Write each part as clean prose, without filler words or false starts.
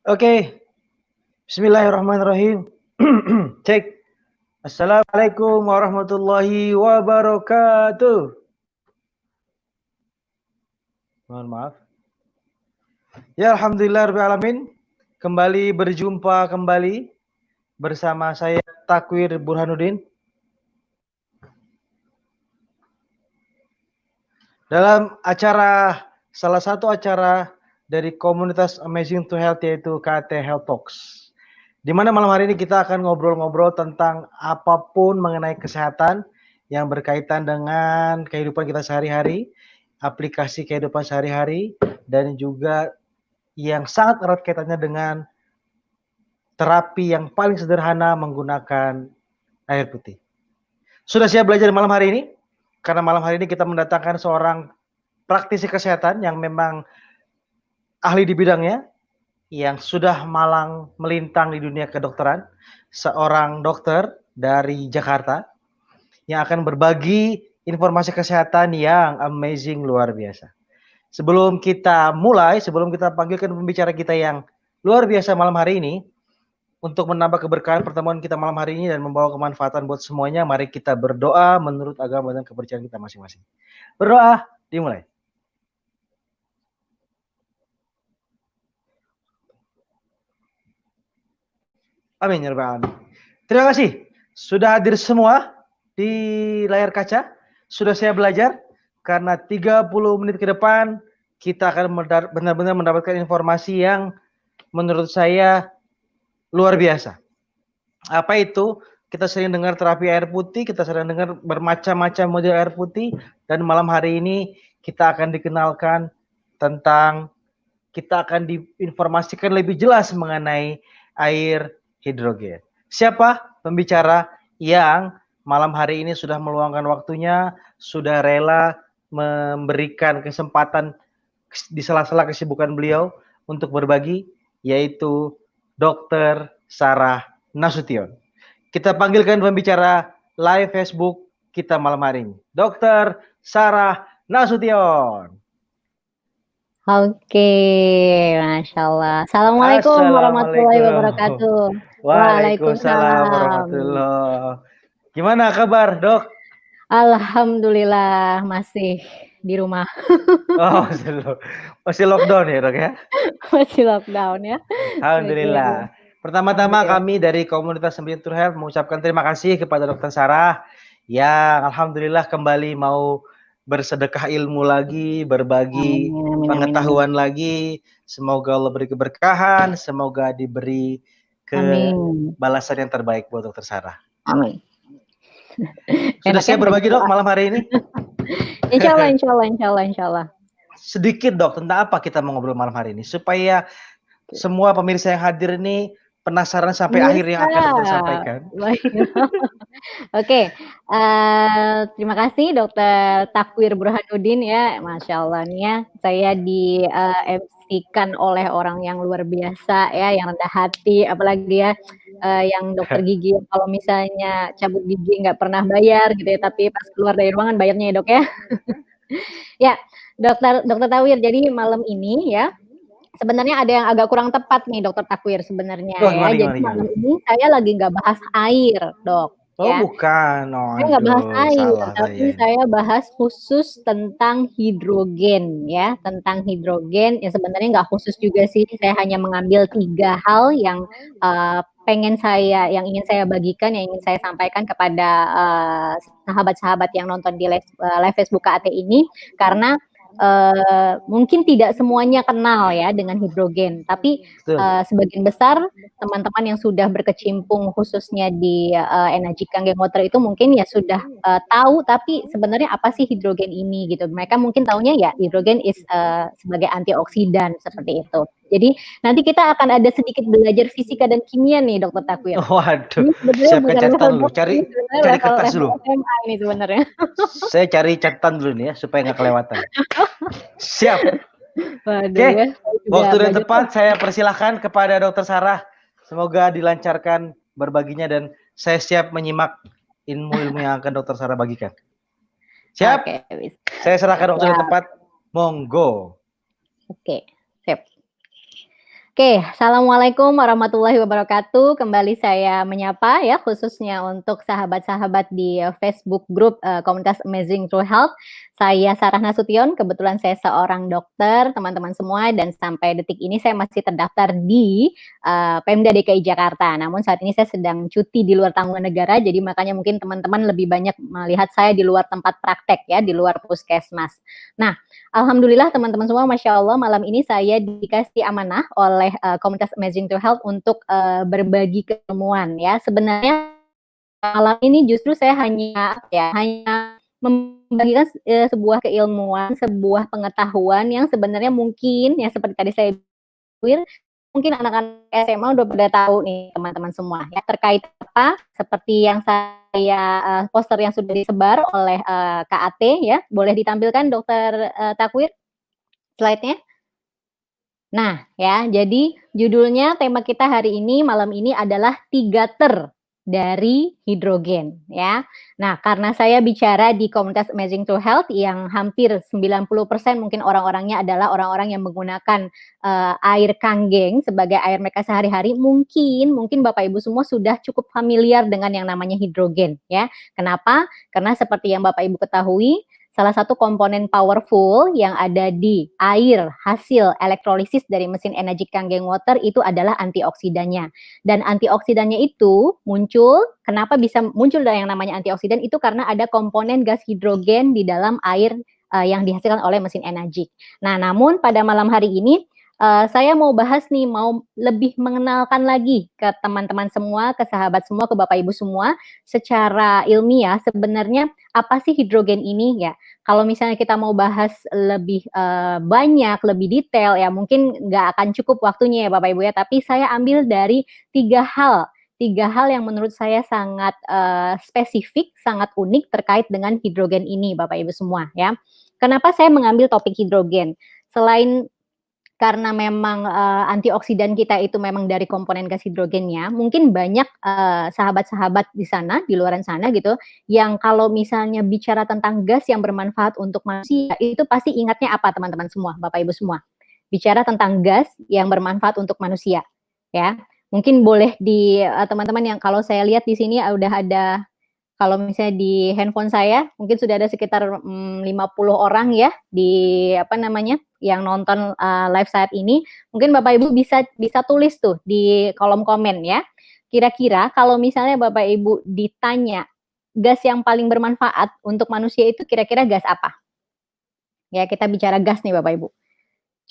Oke, bismillahirrahmanirrahim. Cek. Assalamualaikum warahmatullahi wabarakatuh. Mohon maaf. Ya, alhamdulillah rabbil alamin. Kembali berjumpa kembali bersama saya Takwir Burhanuddin dalam salah satu acara dari komunitas Amazing to Health, yaitu KT Health Talks. Di mana malam hari ini kita akan ngobrol-ngobrol tentang apapun mengenai kesehatan yang berkaitan dengan kehidupan kita sehari-hari, aplikasi kehidupan sehari-hari, dan juga yang sangat erat kaitannya dengan terapi yang paling sederhana menggunakan air putih. Sudah siap belajar malam hari ini? Karena malam hari ini kita mendatangkan seorang praktisi kesehatan yang memang ahli di bidangnya, yang sudah malang melintang di dunia kedokteran, seorang dokter dari Jakarta yang akan berbagi informasi kesehatan yang amazing, luar biasa. Sebelum kita mulai, sebelum kita panggilkan pembicara kita yang luar biasa malam hari ini, untuk menambah keberkahan pertemuan kita malam hari ini dan membawa kemanfaatan buat semuanya, mari kita berdoa menurut agama dan kepercayaan kita masing-masing. Berdoa, dimulai. Amin ya rabbal alamin. Terima kasih sudah hadir semua di layar kaca. Sudah saya belajar karena 30 menit ke depan kita akan benar-benar mendapatkan informasi yang menurut saya luar biasa. Apa itu? Kita sering dengar terapi air putih, kita sering dengar bermacam-macam model air putih, dan malam hari ini kita akan dikenalkan tentang, kita akan diinformasikan lebih jelas mengenai air hidrogen. Siapa pembicara yang malam hari ini sudah meluangkan waktunya, sudah rela memberikan kesempatan di sela-sela kesibukan beliau untuk berbagi, yaitu Dr. Sarah Nasution. Kita panggilkan pembicara live Facebook kita malam hari ini, Dr. Sarah Nasution. Oke, Masya Allah. Assalamualaikum warahmatullahi wabarakatuh. Waalaikumsalam warahmatullahi. Gimana kabar, Dok? Alhamdulillah masih di rumah. Oh, masih lockdown ya, Dok ya? Masih lockdown ya. Alhamdulillah. Pertama-tama kami dari komunitas Amazing to Health mengucapkan terima kasih kepada Dr. Sarah yang alhamdulillah kembali mau bersedekah ilmu lagi, berbagi pengetahuan lagi. Semoga Allah beri keberkahan, semoga diberi balasan yang terbaik buat Dr. Sarah. Amin. Sudah siap berbagi, Dok, malam hari ini? Insya Allah. Sedikit, Dok, tentang apa kita mau ngobrol malam hari ini supaya semua pemirsa yang hadir ini penasaran sampai akhir yang akan Dokter sampaikan. Oke, terima kasih Dokter Takwir Burhanuddin ya, Masya Allah nih ya, saya di MC-kan oleh orang yang luar biasa ya, yang rendah hati, apalagi ya yang dokter gigi, kalau misalnya cabut gigi nggak pernah bayar gitu ya, tapi pas keluar dari ruangan bayarnya ya Dok ya. Ya, Dokter Takwir, jadi malam ini ya, sebenarnya ada yang agak kurang tepat nih Dokter Takwir sebenarnya ya. Jadi malam ini saya lagi nggak bahas air, Dok. Oh ya. Bukan, saya nggak bahas air, tapi saya bahas khusus tentang hidrogen ya, tentang hidrogen. Ya sebenarnya nggak khusus juga sih, saya hanya mengambil 3 hal yang ingin saya bagikan, yang ingin saya sampaikan kepada sahabat-sahabat yang nonton di live Facebook KAT ini, karena mungkin tidak semuanya kenal ya dengan hidrogen, tapi sebagian besar teman-teman yang sudah berkecimpung khususnya di energi kangen water itu mungkin ya sudah tahu, tapi sebenarnya apa sih hidrogen ini gitu. Mereka mungkin taunya ya hidrogen is sebagai antioksidan seperti itu. Jadi nanti kita akan ada sedikit belajar fisika dan kimia nih Dokter Takwir. Waduh, siapkan catatan dulu, cari kertas dulu. Ini sebenarnya. Saya cari catatan dulu nih ya supaya nggak kelewatan. Siap. Oke, waktu yang tepat saya persilahkan kepada Dokter Sarah. Semoga dilancarkan berbaginya dan saya siap menyimak ilmu-ilmu yang akan Dokter Sarah bagikan. Siap? Saya serahkan waktu yang tepat. Monggo. Oke, siap. Oke, Assalamualaikum warahmatullahi wabarakatuh. Kembali saya menyapa ya, khususnya untuk sahabat-sahabat di Facebook grup komunitas Amazing True Health. Saya Sarah Nasution, kebetulan saya seorang dokter, teman-teman semua, dan sampai detik ini saya masih terdaftar di Pemda DKI Jakarta. Namun saat ini saya sedang cuti di luar tanggungan negara, jadi makanya mungkin teman-teman lebih banyak melihat saya di luar tempat praktek ya, di luar puskesmas. Nah, alhamdulillah teman-teman semua, Masya Allah, malam ini saya dikasih amanah oleh komunitas Amazing to Health untuk berbagi keilmuan ya. Sebenarnya malam ini justru saya hanya membagikan sebuah keilmuan, sebuah pengetahuan yang sebenarnya mungkin ya seperti tadi saya bilang, mungkin anak-anak SMA udah pada tahu nih teman-teman semua ya terkait apa seperti yang saya poster yang sudah disebar oleh KAT ya. Boleh ditampilkan Dokter Takwir slide-nya? Nah, ya, jadi judulnya tema kita hari ini, malam ini adalah 3 ter dari hidrogen, ya. Nah, karena saya bicara di komunitas Amazing to Health yang hampir 90% mungkin orang-orangnya adalah orang-orang yang menggunakan air kanggeng sebagai air mereka sehari-hari, mungkin Bapak Ibu semua sudah cukup familiar dengan yang namanya hidrogen, ya. Kenapa? Karena seperti yang Bapak Ibu ketahui, salah satu komponen powerful yang ada di air hasil elektrolisis dari mesin energi kanggeng water itu adalah antioksidannya. Dan antioksidannya itu muncul, kenapa bisa muncul dari yang namanya antioksidan itu karena ada komponen gas hidrogen di dalam air yang dihasilkan oleh mesin energi. Nah, namun pada malam hari ini saya mau bahas nih, mau lebih mengenalkan lagi ke teman-teman semua, ke sahabat semua, ke Bapak Ibu semua, secara ilmiah sebenarnya apa sih hidrogen ini ya. Kalau misalnya kita mau bahas lebih banyak, lebih detail ya mungkin nggak akan cukup waktunya ya Bapak Ibu ya, tapi saya ambil dari tiga hal yang menurut saya sangat spesifik, sangat unik terkait dengan hidrogen ini Bapak Ibu semua ya. Kenapa saya mengambil topik hidrogen? Selain karena memang antioksidan kita itu memang dari komponen gas hidrogennya, mungkin banyak sahabat-sahabat di sana, di luaran sana gitu, yang kalau misalnya bicara tentang gas yang bermanfaat untuk manusia, itu pasti ingatnya apa teman-teman semua, Bapak Ibu semua? Bicara tentang gas yang bermanfaat untuk manusia, ya. Mungkin boleh di teman-teman yang kalau saya lihat di sini udah ada, kalau misalnya di handphone saya mungkin sudah ada sekitar 50 orang ya di apa namanya yang nonton live saat ini. Mungkin Bapak Ibu bisa tulis tuh di kolom komen ya. Kira-kira kalau misalnya Bapak Ibu ditanya gas yang paling bermanfaat untuk manusia itu kira-kira gas apa? Ya, kita bicara gas nih Bapak Ibu.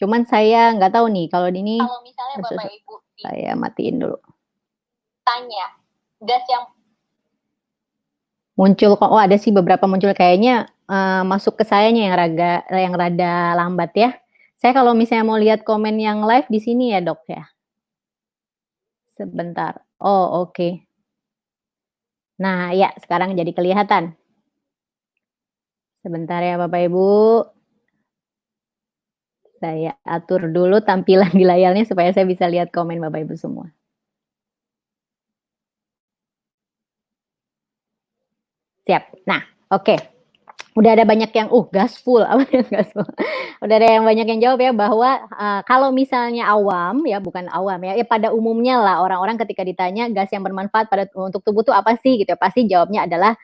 Cuman saya nggak tahu nih kalau ini. Kalau misalnya Bapak Ibu saya matiin dulu. Tanya gas yang muncul kok, oh ada sih beberapa muncul kayaknya masuk ke sayanya yang rada lambat ya. Saya kalau misalnya mau lihat komen yang live di sini ya dok ya. Sebentar. Oh oke. Nah ya sekarang jadi kelihatan. Sebentar ya Bapak Ibu. Saya atur dulu tampilan di layarnya supaya saya bisa lihat komen Bapak Ibu semua. Siap. Nah, oke. Udah ada banyak yang gaspol, apa ya gaspol. Udah ada yang banyak yang jawab ya bahwa kalau misalnya awam ya, bukan awam ya, pada umumnya lah orang-orang ketika ditanya gas yang bermanfaat untuk tubuh itu apa sih gitu, pasti jawabnya adalah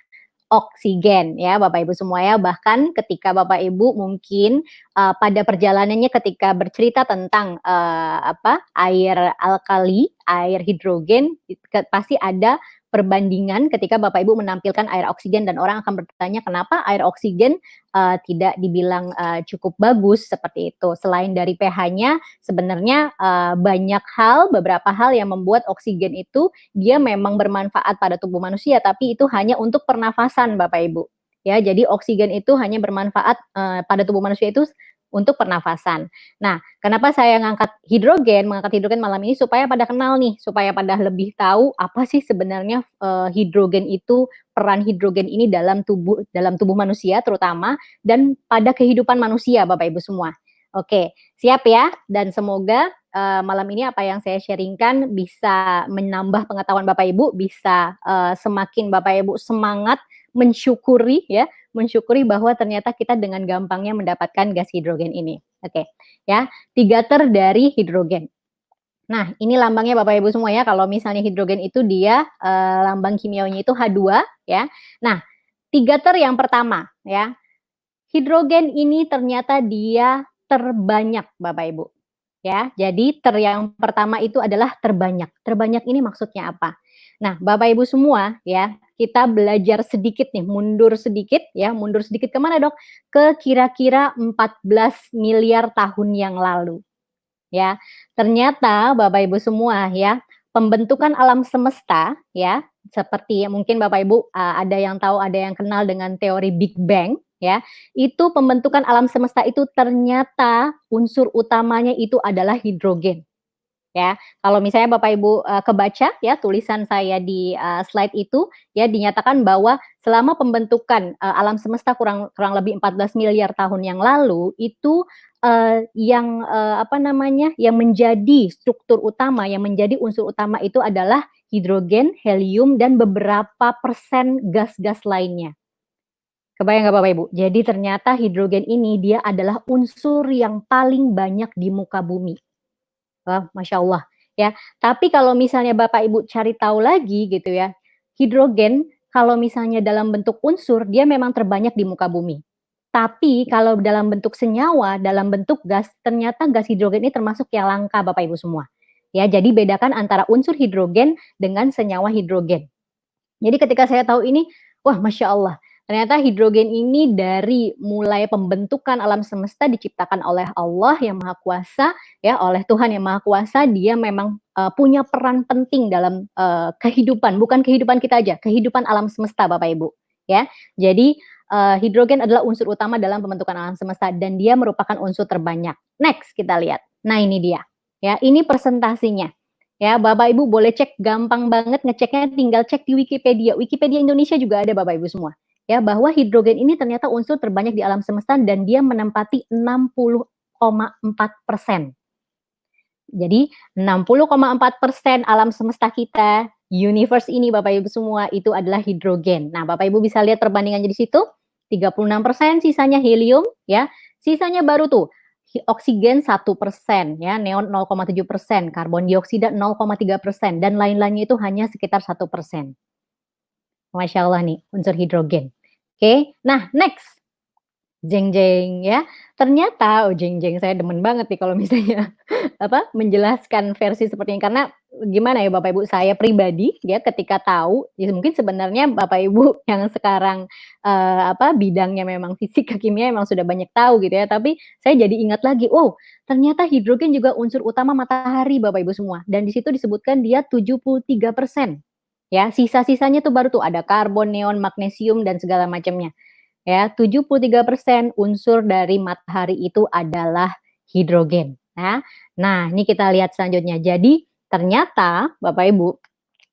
oksigen ya Bapak Ibu semua ya. Bahkan ketika Bapak Ibu mungkin pada perjalanannya ketika bercerita tentang air alkali, air hidrogen, pasti ada perbandingan ketika Bapak Ibu menampilkan air oksigen dan orang akan bertanya kenapa air oksigen tidak dibilang cukup bagus seperti itu. Selain dari pH-nya, sebenarnya beberapa hal yang membuat oksigen itu dia memang bermanfaat pada tubuh manusia, tapi itu hanya untuk pernafasan Bapak Ibu. Ya, jadi oksigen itu hanya bermanfaat pada tubuh manusia itu untuk pernafasan. Nah, kenapa saya mengangkat hidrogen malam ini supaya pada kenal nih, supaya pada lebih tahu apa sih sebenarnya hidrogen itu, peran hidrogen ini dalam tubuh manusia terutama dan pada kehidupan manusia Bapak Ibu semua. Oke, siap ya, dan semoga malam ini apa yang saya sharingkan bisa menambah pengetahuan Bapak Ibu, bisa semakin Bapak Ibu semangat mensyukuri bahwa ternyata kita dengan gampangnya mendapatkan gas hidrogen ini. Oke, ya, 3 ter dari hidrogen. Nah, ini lambangnya Bapak Ibu semua ya. Kalau misalnya hidrogen itu dia lambang kimiawinya itu H2 ya. Nah, 3 ter yang pertama ya. Hidrogen ini ternyata dia terbanyak Bapak Ibu ya. Jadi ter yang pertama itu adalah terbanyak. Terbanyak ini maksudnya apa? Nah, Bapak Ibu semua ya, kita belajar sedikit nih, mundur sedikit ya, mundur sedikit kemana dok? Ke kira-kira 14 miliar tahun yang lalu ya. Ternyata Bapak Ibu semua ya, pembentukan alam semesta ya, seperti mungkin Bapak Ibu ada yang tahu, ada yang kenal dengan teori Big Bang ya. Itu pembentukan alam semesta itu ternyata unsur utamanya itu adalah hidrogen. Ya, kalau misalnya Bapak Ibu kebaca ya tulisan saya di slide itu ya dinyatakan bahwa selama pembentukan alam semesta kurang kurang lebih 14 miliar tahun yang lalu itu yang apa namanya yang menjadi struktur utama, yang menjadi unsur utama itu adalah hidrogen, helium dan beberapa persen gas-gas lainnya. Kebayang nggak Bapak Ibu? Jadi ternyata hidrogen ini dia adalah unsur yang paling banyak di muka bumi. Wah, Masya Allah, ya. Tapi kalau misalnya Bapak Ibu cari tahu lagi gitu ya, hidrogen kalau misalnya dalam bentuk unsur, dia memang terbanyak di muka bumi. Tapi kalau dalam bentuk senyawa, dalam bentuk gas, ternyata gas hidrogen ini termasuk yang langka Bapak Ibu semua. Ya, jadi bedakan antara unsur hidrogen dengan senyawa hidrogen. Jadi ketika saya tahu ini, wah Masya Allah, ternyata hidrogen ini dari mulai pembentukan alam semesta diciptakan oleh Allah yang Maha Kuasa, ya oleh Tuhan yang Maha Kuasa, dia memang punya peran penting dalam kehidupan, bukan kehidupan kita aja, kehidupan alam semesta Bapak Ibu. Ya, jadi hidrogen adalah unsur utama dalam pembentukan alam semesta dan dia merupakan unsur terbanyak. Next kita lihat. Nah ini dia. Ya, ini presentasinya. Ya, Bapak Ibu boleh cek gampang banget ngeceknya tinggal cek di Wikipedia. Wikipedia Indonesia juga ada Bapak Ibu semua. Ya, bahwa hidrogen ini ternyata unsur terbanyak di alam semesta dan dia menempati 60,4%. Jadi 60,4% alam semesta kita, universe ini Bapak Ibu semua itu adalah hidrogen. Nah, Bapak Ibu bisa lihat perbandingannya di situ. 36% sisanya helium ya. Sisanya baru tuh oksigen 1% ya, neon 0,7%, karbon dioksida 0,3% dan lain-lainnya itu hanya sekitar 1%. Masya Allah nih, unsur hidrogen. Oke, nah next. Jeng jeng ya. Ternyata, oh jeng jeng saya demen banget nih kalau misalnya apa menjelaskan versi seperti ini karena gimana ya Bapak Ibu saya pribadi ya ketika tahu ya mungkin sebenarnya Bapak Ibu yang sekarang apa bidangnya memang fisika kimia memang sudah banyak tahu gitu ya tapi saya jadi ingat lagi oh ternyata hidrogen juga unsur utama matahari Bapak Ibu semua dan di situ disebutkan dia 73% ya sisa-sisanya tuh baru tuh ada karbon, neon, magnesium dan segala macamnya ya 73% unsur dari matahari itu adalah hidrogen. Nah, ini kita lihat selanjutnya. Jadi ternyata Bapak Ibu,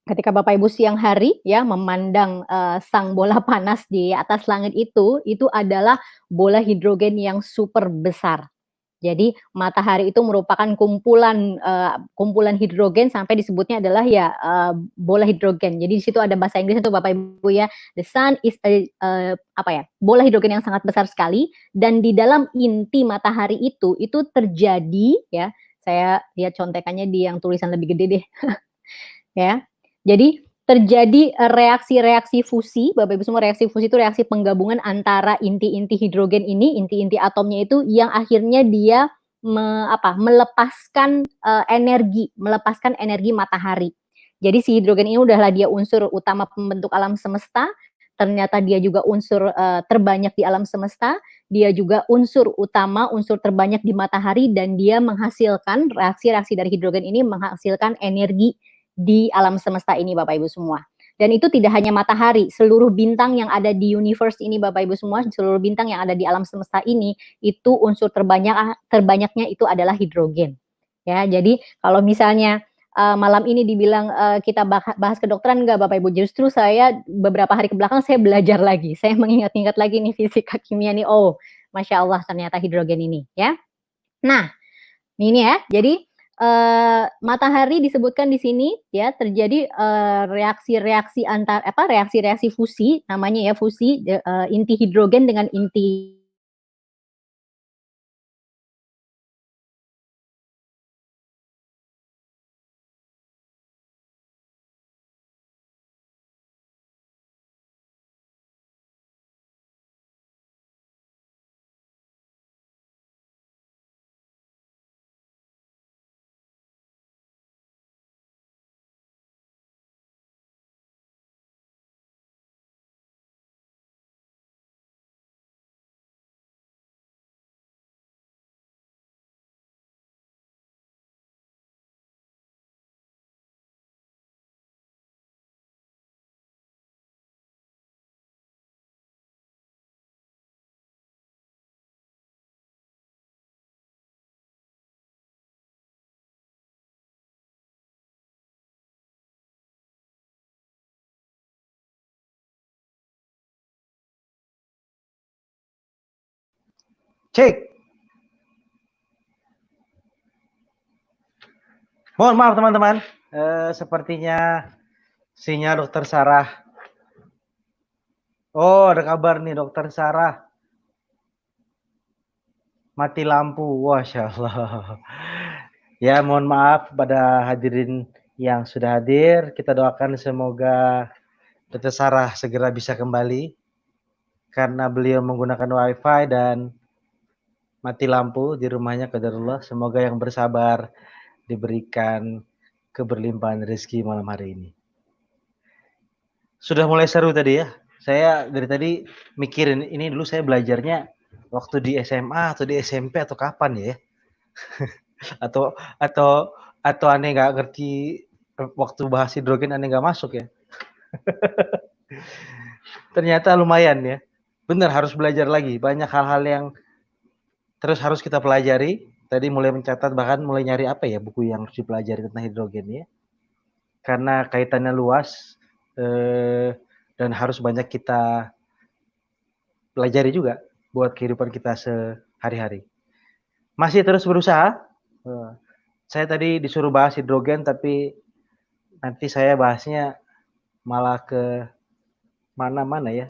ketika Bapak Ibu siang hari ya memandang sang bola panas di atas langit itu adalah bola hidrogen yang super besar. Jadi matahari itu merupakan kumpulan hidrogen sampai disebutnya adalah ya bola hidrogen. Jadi di situ ada bahasa Inggrisnya tuh Bapak Ibu ya. The sun is apa ya? Bola hidrogen yang sangat besar sekali dan di dalam inti matahari itu terjadi ya. Saya lihat contekannya di yang tulisan lebih gede deh. Ya. Jadi terjadi reaksi-reaksi fusi, Bapak Ibu semua reaksi fusi itu reaksi penggabungan antara inti-inti hidrogen ini, inti-inti atomnya itu yang akhirnya dia melepaskan melepaskan energi matahari. Jadi si hidrogen ini udahlah dia unsur utama pembentuk alam semesta, ternyata dia juga unsur terbanyak di alam semesta, dia juga unsur utama, unsur terbanyak di matahari dan dia menghasilkan reaksi-reaksi dari hidrogen ini menghasilkan energi di alam semesta ini Bapak Ibu semua. Dan itu tidak hanya matahari, seluruh bintang yang ada di universe ini Bapak Ibu semua, seluruh bintang yang ada di alam semesta ini itu unsur terbanyaknya itu adalah hidrogen. Ya, jadi kalau misalnya malam ini dibilang kita bahas kedokteran enggak Bapak Ibu, justru saya beberapa hari ke belakang saya belajar lagi, saya mengingat-ingat lagi nih fisika kimia nih, oh Masya Allah ternyata hidrogen ini ya. Nah, ini ya, jadi matahari disebutkan di sini ya terjadi reaksi-reaksi reaksi-reaksi fusi namanya ya fusi inti hidrogen dengan inti Cek. Mohon maaf teman-teman, sepertinya sinyal Dokter Sarah. Oh, ada kabar nih Dokter Sarah. Mati lampu, Masya Allah. Ya, mohon maaf pada hadirin yang sudah hadir. Kita doakan semoga Dokter Sarah segera bisa kembali. Karena beliau menggunakan wifi dan mati lampu di rumahnya, qadarullah. Semoga yang bersabar diberikan keberlimpahan rezeki malam hari ini. Sudah mulai seru tadi ya. Saya dari tadi mikirin ini dulu saya belajarnya waktu di SMA atau di SMP atau kapan ya? atau aneh nggak ngerti waktu bahas hidrogen aneh nggak masuk ya? Ternyata lumayan ya. Benar harus belajar lagi. Banyak hal-hal yang terus harus kita pelajari. Tadi mulai mencatat bahkan mulai nyari apa ya buku yang harus dipelajari tentang hidrogen ya. Karena kaitannya luas dan harus banyak kita pelajari juga buat kehidupan kita sehari-hari. Masih terus berusaha. Saya tadi disuruh bahas hidrogen tapi nanti saya bahasnya malah ke mana-mana ya.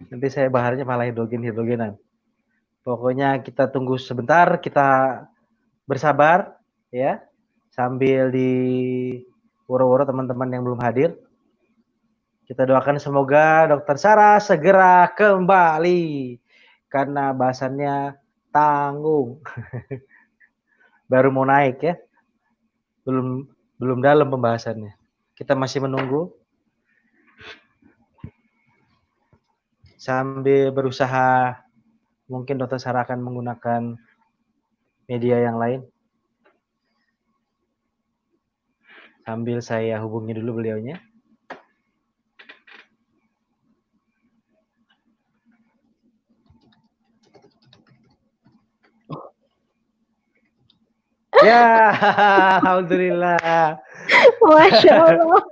Nanti saya bahasnya malah hidrogenan. Pokoknya kita tunggu sebentar, kita bersabar ya, sambil di woro-woro teman-teman yang belum hadir. Kita doakan semoga Dokter Sarah segera kembali karena bahasannya tanggung. Baru mau naik ya. Belum dalam pembahasannya. Kita masih menunggu. Sambil berusaha mungkin Dokter Sarah akan menggunakan media yang lain. Sambil saya hubungi dulu beliaunya. Ya, alhamdulillah. Masya Allah.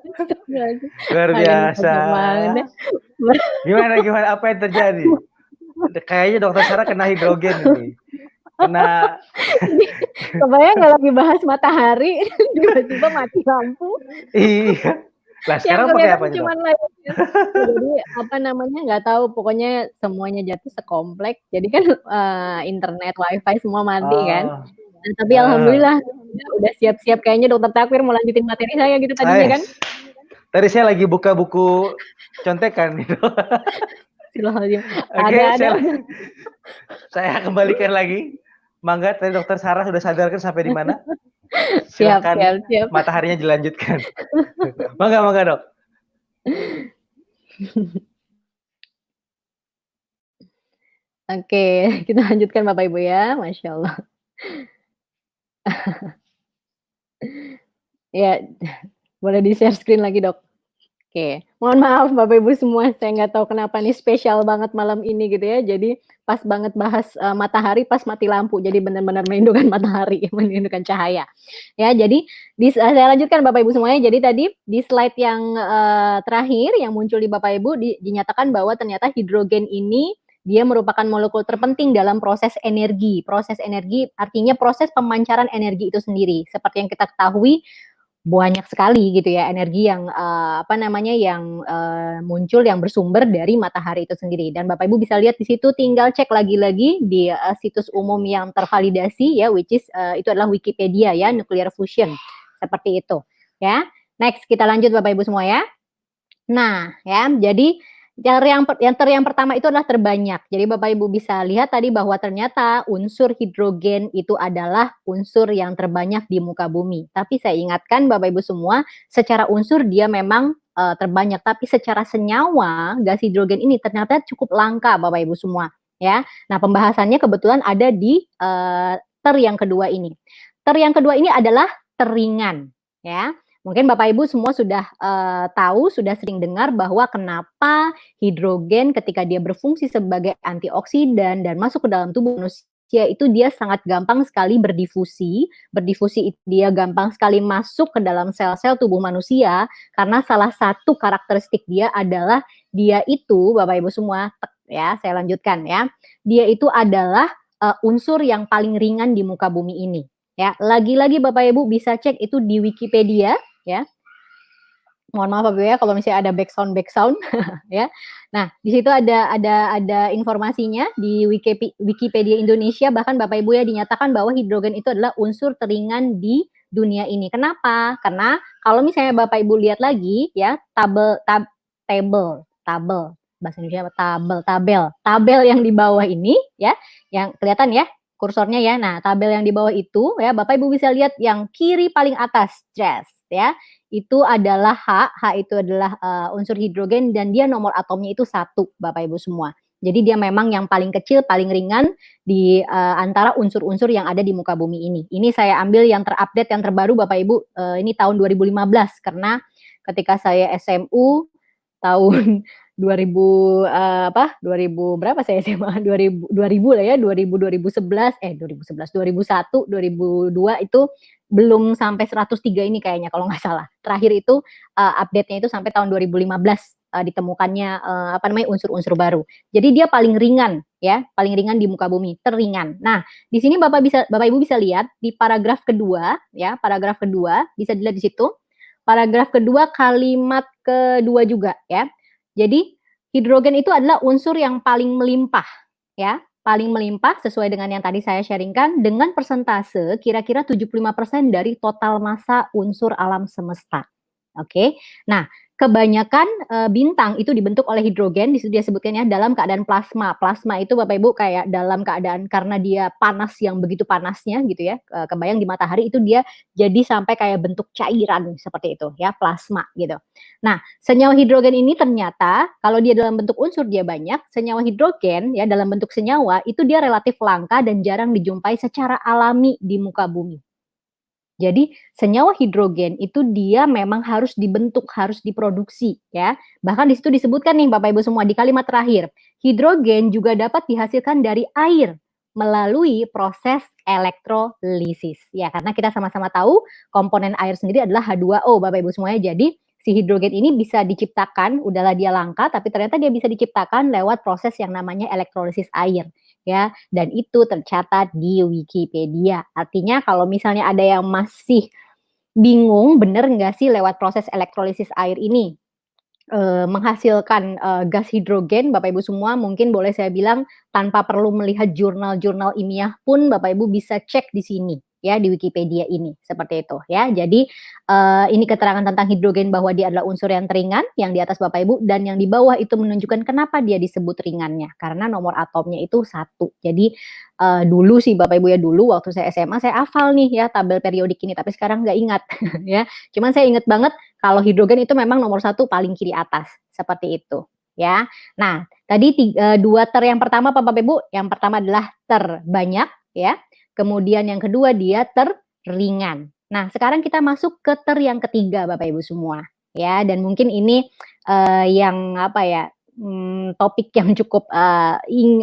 Luar biasa. Gimana? Apa yang terjadi? Kayaknya Dokter Sarah kena hidrogen ini. Kena. Kebayang nggak lagi bahas matahari, tiba-tiba mati lampu. Iya. Lah sekarang pakai apa nih? Jadi apa namanya nggak tahu, pokoknya semuanya jatuh sekomplek. Jadi kan internet, wifi semua mati kan. Nah, tapi alhamdulillah udah siap-siap kayaknya Dokter Takwir mau lanjutin materi saya gitu tadinya kan. Tadi saya lagi buka buku contekan gitu. Oke, saya kembalikan lagi. Mangga, tadi Dokter Sarah sudah sadarkan sampai di mana? Silakan siap. Mataharinya dilanjutkan. Mangga Dok. Oke, kita lanjutkan Bapak Ibu ya, Masya Allah. Ya, boleh di-share screen lagi Dok. Oke, mohon maaf Bapak Ibu semua, saya nggak tahu kenapa nih spesial banget malam ini gitu ya. Jadi pas banget bahas matahari pas mati lampu, jadi benar-benar merindukan matahari, merindukan cahaya. Ya, jadi saya lanjutkan Bapak Ibu semuanya. Jadi tadi di slide yang terakhir yang muncul di Bapak Ibu dinyatakan bahwa ternyata hidrogen ini dia merupakan molekul terpenting dalam proses energi. Proses energi artinya proses pemancaran energi itu sendiri. Seperti yang kita ketahui, banyak sekali gitu ya energi yang yang muncul yang bersumber dari matahari itu sendiri. Dan Bapak Ibu bisa lihat di situ, tinggal cek lagi-lagi di situs umum yang tervalidasi ya, which is itu adalah Wikipedia ya, nuclear fusion seperti itu ya. Next kita lanjut Bapak Ibu semua ya. Nah ya, jadi yang pertama itu adalah terbanyak. Jadi Bapak Ibu bisa lihat tadi bahwa ternyata unsur hidrogen itu adalah unsur yang terbanyak di muka bumi. Tapi saya ingatkan Bapak Ibu semua, secara unsur dia memang terbanyak, tapi secara senyawa gas hidrogen ini ternyata cukup langka Bapak Ibu semua ya. Nah, pembahasannya kebetulan ada di ter yang kedua ini. Ter yang kedua ini adalah teringan ya. Mungkin Bapak Ibu semua sudah tahu, sudah sering dengar bahwa kenapa hidrogen ketika dia berfungsi sebagai antioksidan dan masuk ke dalam tubuh manusia itu dia sangat gampang sekali berdifusi. Berdifusi dia gampang sekali masuk ke dalam sel-sel tubuh manusia karena salah satu karakteristik dia adalah dia itu Bapak Ibu semua ya. Saya lanjutkan ya. Dia itu adalah unsur yang paling ringan di muka bumi ini. Ya, lagi-lagi Bapak Ibu bisa cek itu di Wikipedia, ya. Mohon maaf Bapak Ibu ya kalau misalnya ada background ya. Nah, di situ ada informasinya di Wikipedia Indonesia, bahkan Bapak Ibu ya dinyatakan bahwa hidrogen itu adalah unsur teringan di dunia ini. Kenapa? Karena kalau misalnya Bapak Ibu lihat lagi ya, bahasa Indonesia apa? Tabel yang di bawah ini ya, yang kelihatan ya kursornya ya. Nah, tabel yang di bawah itu ya, Bapak Ibu bisa lihat yang kiri paling atas, ya. Itu adalah H itu adalah unsur hidrogen dan dia nomor atomnya itu 1, Bapak Ibu semua. Jadi dia memang yang paling kecil, paling ringan di antara unsur-unsur yang ada di muka bumi ini. Ini saya ambil yang terupdate, yang terbaru Bapak Ibu, ini tahun 2015 karena ketika saya SMU tahun 2000 2000 berapa saya SMA 2000 lah ya 2011 2001 2002 itu belum sampai 103 ini kayaknya kalau nggak salah. Terakhir itu update-nya itu sampai tahun 2015 ditemukannya unsur-unsur baru. Jadi dia paling ringan ya, paling ringan di muka bumi, terringan. Nah, di sini Bapak Ibu bisa lihat di paragraf kedua ya, paragraf kedua bisa dilihat di situ. Paragraf kedua kalimat kedua juga ya. Jadi hidrogen itu adalah unsur yang paling melimpah ya, paling melimpah sesuai dengan yang tadi saya sharingkan dengan persentase kira-kira 75% dari total massa unsur alam semesta. Oke. Nah, kebanyakan bintang itu dibentuk oleh hidrogen, di situ dia sebutkan ya dalam keadaan plasma. Plasma itu Bapak Ibu kayak dalam keadaan karena dia panas yang begitu panasnya gitu ya. Kebayang di matahari itu dia jadi sampai kayak bentuk cairan seperti itu ya, plasma gitu. Nah, senyawa hidrogen ini ternyata kalau dia dalam bentuk unsur dia banyak, senyawa hidrogen ya dalam bentuk senyawa itu dia relatif langka dan jarang dijumpai secara alami di muka bumi. Jadi senyawa hidrogen itu dia memang harus dibentuk, harus diproduksi ya. Bahkan di situ disebutkan nih Bapak Ibu semua di kalimat terakhir, hidrogen juga dapat dihasilkan dari air melalui proses elektrolisis. Ya, karena kita sama-sama tahu komponen air sendiri adalah H2O Bapak Ibu semuanya. Jadi si hidrogen ini bisa diciptakan, udahlah dia langka tapi ternyata dia bisa diciptakan lewat proses yang namanya elektrolisis air. Ya, dan itu tercatat di Wikipedia. Artinya kalau misalnya ada yang masih bingung, bener nggak sih lewat proses elektrolisis air ini menghasilkan gas hidrogen, Bapak Ibu semua mungkin boleh saya bilang tanpa perlu melihat jurnal-jurnal ilmiah pun Bapak Ibu bisa cek di sini ya di Wikipedia ini seperti itu ya. Jadi ini keterangan tentang hidrogen bahwa dia adalah unsur yang teringan yang di atas Bapak Ibu dan yang di bawah itu menunjukkan kenapa dia disebut ringannya karena nomor atomnya itu 1. Jadi dulu sih Bapak Ibu ya dulu waktu saya SMA saya hafal nih ya tabel periodik ini tapi sekarang nggak ingat ya. Cuman saya ingat banget kalau hidrogen itu memang nomor 1 paling kiri atas seperti itu ya. Nah tadi 2 ter yang pertama apa Bapak Ibu? Yang pertama adalah terbanyak ya. Kemudian yang kedua dia terringan. Nah, sekarang kita masuk ke ter yang ketiga Bapak Ibu semua, ya. Dan mungkin ini yang apa ya, topik yang cukup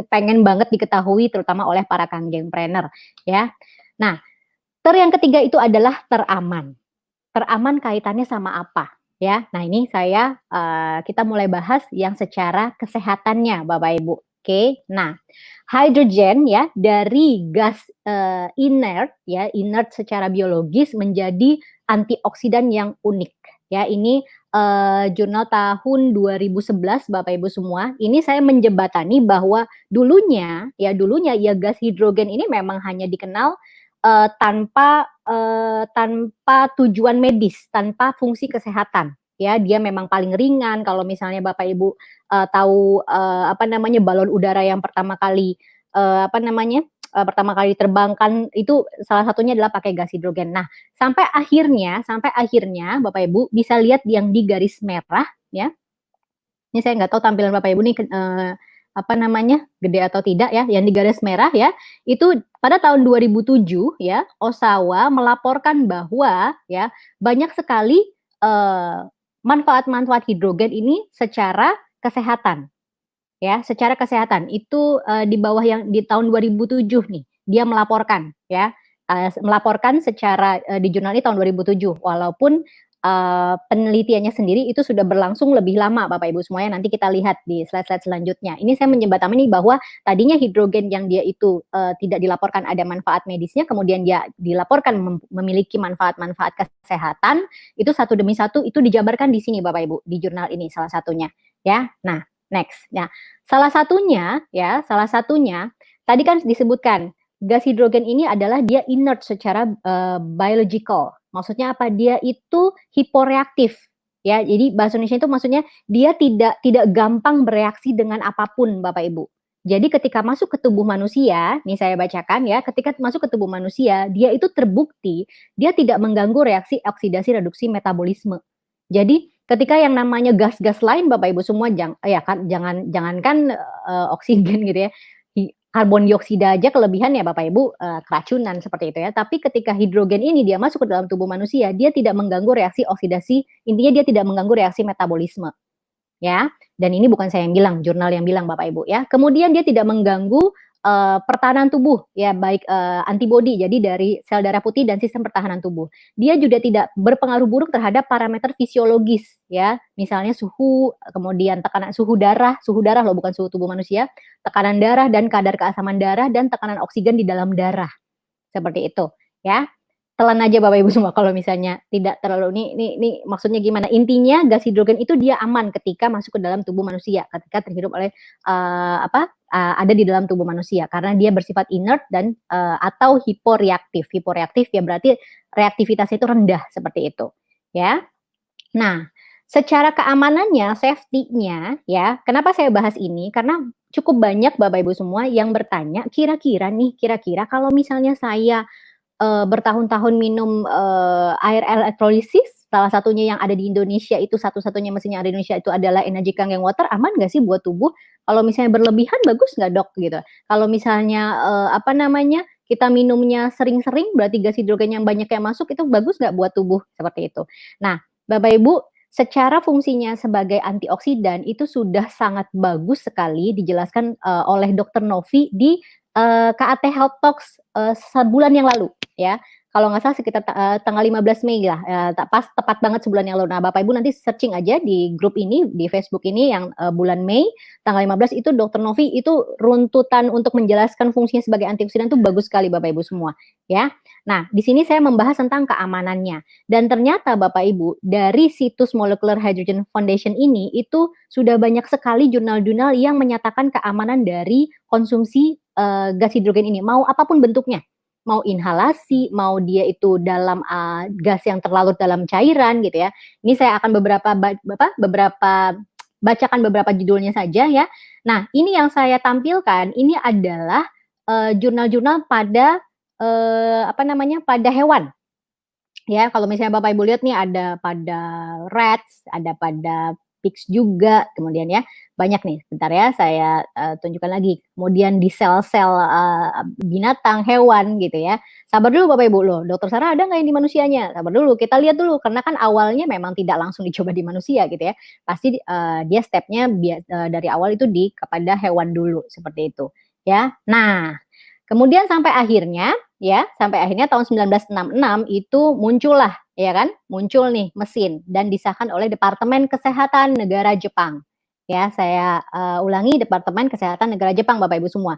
pengen banget diketahui terutama oleh para kanggengpreneur, ya. Nah, ter yang ketiga itu adalah teraman. Teraman kaitannya sama apa? Ya, nah ini kita mulai bahas yang secara kesehatannya Bapak Ibu. Oke, nah hidrogen ya dari gas inert ya inert secara biologis menjadi antioksidan yang unik ya ini jurnal tahun 2011 Bapak Ibu semua ini saya menjembatani bahwa dulunya ya gas hidrogen ini memang hanya dikenal tanpa tujuan medis, tanpa fungsi kesehatan. Ya, dia memang paling ringan kalau misalnya Bapak Ibu tahu balon udara yang pertama kali pertama kali diterbangkan itu salah satunya adalah pakai gas hidrogen. Nah, sampai akhirnya Bapak Ibu bisa lihat yang di garis merah ya. Ini saya nggak tahu tampilan Bapak Ibu nih gede atau tidak ya, yang di garis merah ya, itu pada tahun 2007 ya, Osawa melaporkan bahwa ya, banyak sekali manfaat-manfaat hidrogen ini secara kesehatan. Ya, secara kesehatan itu di bawah yang di tahun 2007 nih, dia melaporkan ya, melaporkan secara di jurnal ini tahun 2007 walaupun penelitiannya sendiri itu sudah berlangsung lebih lama Bapak Ibu semuanya, nanti kita lihat di slide-slide selanjutnya. Ini saya menjembatani bahwa tadinya hidrogen yang dia itu tidak dilaporkan ada manfaat medisnya, kemudian dia dilaporkan memiliki manfaat-manfaat kesehatan, itu satu demi satu itu dijabarkan di sini Bapak Ibu, di jurnal ini salah satunya ya. Nah, next. Nah, salah satunya tadi kan disebutkan gas hidrogen ini adalah dia inert secara biological. Maksudnya apa? Dia itu hiporeaktif. Ya, jadi bahasa Indonesia itu maksudnya dia tidak gampang bereaksi dengan apapun, Bapak Ibu. Jadi ketika masuk ke tubuh manusia, nih saya bacakan ya, ketika masuk ke tubuh manusia, dia itu terbukti dia tidak mengganggu reaksi oksidasi reduksi metabolisme. Jadi ketika yang namanya gas-gas lain Bapak Ibu semua jangankan oksigen gitu ya, karbon dioksida aja kelebihan ya Bapak Ibu keracunan seperti itu ya. Tapi ketika hidrogen ini dia masuk ke dalam tubuh manusia, dia tidak mengganggu reaksi oksidasi, intinya dia tidak mengganggu reaksi metabolisme. Ya, dan ini bukan saya yang bilang, jurnal yang bilang Bapak Ibu ya. Kemudian dia tidak mengganggu pertahanan tubuh ya, baik antibodi jadi dari sel darah putih dan sistem pertahanan tubuh. Dia juga tidak berpengaruh buruk terhadap parameter fisiologis ya, misalnya suhu, kemudian tekanan suhu darah loh bukan suhu tubuh manusia, tekanan darah dan kadar keasaman darah dan tekanan oksigen di dalam darah. Seperti itu ya. Telan aja Bapak Ibu semua kalau misalnya tidak terlalu ini maksudnya gimana? Intinya gas hidrogen itu dia aman ketika masuk ke dalam tubuh manusia, ketika terhirup oleh ada di dalam tubuh manusia karena dia bersifat inert dan atau hiporeaktif. Hiporeaktif ya berarti reaktivitasnya itu rendah seperti itu, ya. Nah, secara keamanannya, safety-nya ya, kenapa saya bahas ini? Karena cukup banyak Bapak Ibu semua yang bertanya, kira-kira kalau misalnya saya bertahun-tahun minum air elektrolisis, salah satunya yang ada di Indonesia itu satu-satunya mesin yang ada di Indonesia itu adalah Energy Kangen Water, aman nggak sih buat tubuh? Kalau misalnya berlebihan bagus nggak dok gitu? Kalau misalnya kita minumnya sering-sering berarti gas hidrogen yang banyak yang masuk itu bagus nggak buat tubuh seperti itu. Nah, Bapak Ibu, secara fungsinya sebagai antioksidan itu sudah sangat bagus sekali dijelaskan oleh Dr. Novi di KAT Health Talks sebulan yang lalu ya. Kalau nggak salah sekitar tanggal 15 Mei lah, tepat banget sebulan yang lalu. Nah, Bapak Ibu nanti searching aja di grup ini, di Facebook ini yang bulan Mei, tanggal 15 itu Dr. Novi itu runtutan untuk menjelaskan fungsinya sebagai antioksidan itu bagus sekali Bapak Ibu semua, ya. Nah, di sini saya membahas tentang keamanannya. Dan ternyata Bapak Ibu, dari situs Molecular Hydrogen Foundation ini, itu sudah banyak sekali jurnal-jurnal yang menyatakan keamanan dari konsumsi gas hidrogen ini, mau apapun bentuknya. Mau inhalasi, mau dia itu dalam gas yang terlarut dalam cairan gitu ya. Ini saya akan bacakan beberapa judulnya saja ya. Nah, ini yang saya tampilkan ini adalah jurnal-jurnal pada pada hewan. Ya, kalau misalnya Bapak Ibu lihat nih ada pada rats, ada pada pigs juga, kemudian ya banyak nih. Bentar ya, saya tunjukkan lagi. Kemudian di sel-sel binatang, hewan gitu ya. Sabar dulu Bapak Ibu loh. Dokter Sarah ada nggak yang di manusianya? Sabar dulu, kita lihat dulu. Karena kan awalnya memang tidak langsung dicoba di manusia gitu ya. Pasti dia stepnya dari awal itu kepada hewan dulu seperti itu. Ya, nah kemudian sampai akhirnya tahun 1966 itu muncullah ya kan, muncul nih mesin dan disahkan oleh Departemen Kesehatan Negara Jepang. Ya, saya ulangi Departemen Kesehatan Negara Jepang Bapak Ibu semua.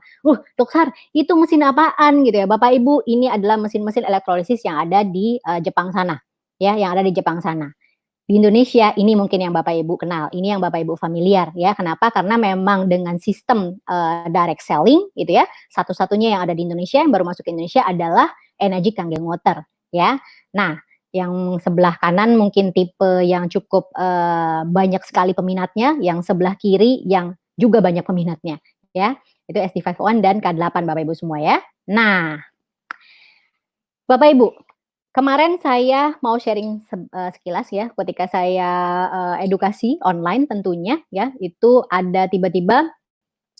Dokter, itu mesin apaan gitu ya Bapak Ibu? Ini adalah mesin-mesin elektrolisis yang ada di Jepang sana. Ya, yang ada di Jepang sana. Di Indonesia ini mungkin yang Bapak Ibu kenal, ini yang Bapak Ibu familiar ya. Kenapa? Karena memang dengan sistem direct selling gitu ya, satu-satunya yang ada di Indonesia yang baru masuk ke Indonesia adalah Energy Kangen Water ya. Nah, yang sebelah kanan mungkin tipe yang cukup banyak sekali peminatnya, yang sebelah kiri yang juga banyak peminatnya ya. Itu SD51 dan K8 Bapak Ibu semua ya. Nah, Bapak Ibu, kemarin saya mau sharing sekilas ya, ketika saya edukasi online tentunya ya, itu ada tiba-tiba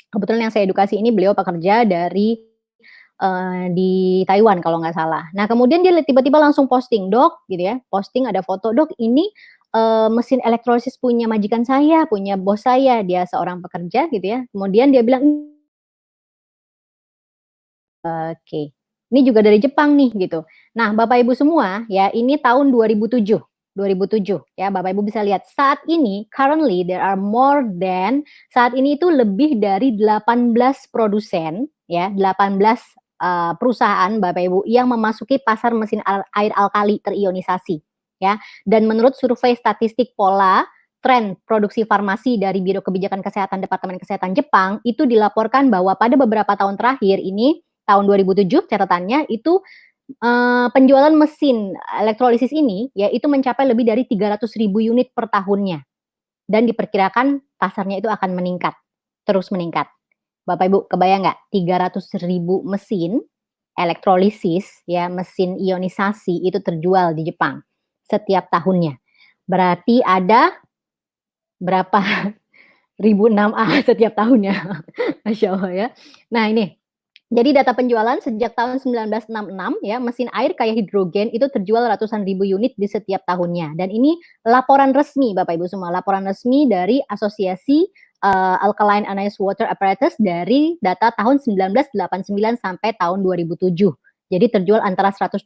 kebetulan yang saya edukasi ini beliau pekerja dari di Taiwan kalau nggak salah. Nah kemudian dia tiba-tiba langsung posting, "Dok," gitu ya, posting ada foto, "Dok ini mesin elektrolisis punya majikan saya, punya bos saya, dia seorang pekerja," gitu ya. Kemudian dia bilang, "Oke, ini juga dari Jepang nih," gitu. Nah Bapak Ibu semua ya, ini tahun 2007. 2007 ya, Bapak Ibu bisa lihat saat ini currently there are more than, saat ini itu lebih dari 18 produsen ya, 18 perusahaan Bapak Ibu yang memasuki pasar mesin air alkali terionisasi ya. Dan menurut survei statistik pola tren produksi farmasi dari Biro Kebijakan Kesehatan Departemen Kesehatan Jepang, itu dilaporkan bahwa pada beberapa tahun terakhir ini, tahun 2007 catatannya itu penjualan mesin elektrolisis ini ya itu mencapai lebih dari 300.000 unit per tahunnya, dan diperkirakan pasarnya itu akan meningkat, terus meningkat. Bapak Ibu kebayang nggak 300.000 mesin elektrolisis ya, mesin ionisasi itu terjual di Jepang setiap tahunnya. Berarti ada berapa ribu 6A setiap tahunnya. Masya Allah ya. Nah ini, jadi data penjualan sejak tahun 1966 ya, mesin air kaya hidrogen itu terjual ratusan ribu unit di setiap tahunnya. Dan ini laporan resmi Bapak Ibu semua, laporan resmi dari Asosiasi Alkaline Anhydrous Water Apparatus dari data tahun 1989 sampai tahun 2007. Jadi terjual antara 120.000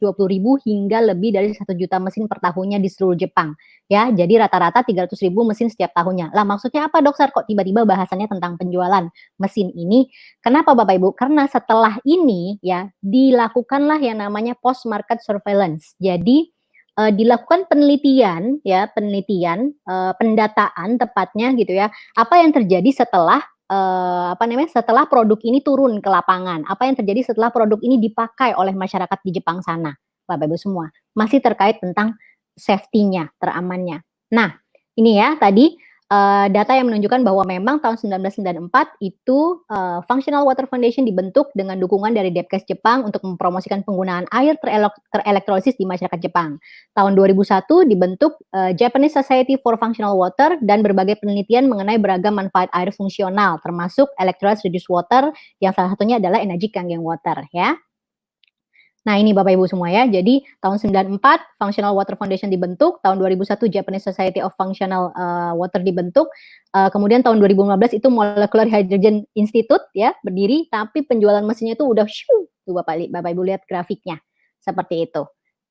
hingga lebih dari 1 juta mesin per tahunnya di seluruh Jepang. Ya, jadi rata-rata 300.000 mesin setiap tahunnya. Lah maksudnya apa Dokter? Kok tiba-tiba bahasannya tentang penjualan mesin ini? Kenapa Bapak Ibu? Karena setelah ini ya dilakukanlah yang namanya post market surveillance. Jadi dilakukan penelitian ya, pendataan tepatnya gitu ya. Apa yang terjadi setelah setelah produk ini turun ke lapangan, apa yang terjadi setelah produk ini dipakai oleh masyarakat di Jepang sana, Bapak Ibu semua, masih terkait tentang safety-nya, teramannya. Nah, ini ya tadi data yang menunjukkan bahwa memang tahun 1994 itu Functional Water Foundation dibentuk dengan dukungan dari Depkes Jepang untuk mempromosikan penggunaan air terelektrolisis di masyarakat Jepang. Tahun 2001 dibentuk Japanese Society for Functional Water dan berbagai penelitian mengenai beragam manfaat air fungsional termasuk electrolytes reduced water yang salah satunya adalah energy kangen water ya. Nah ini Bapak Ibu semua ya, jadi tahun 94 Functional Water Foundation dibentuk, tahun 2001 Japanese Society of Functional Water dibentuk, kemudian tahun 2015 itu Molecular Hydrogen Institute ya berdiri, tapi penjualan mesinnya itu udah tuh Bapak Ibu lihat grafiknya seperti itu.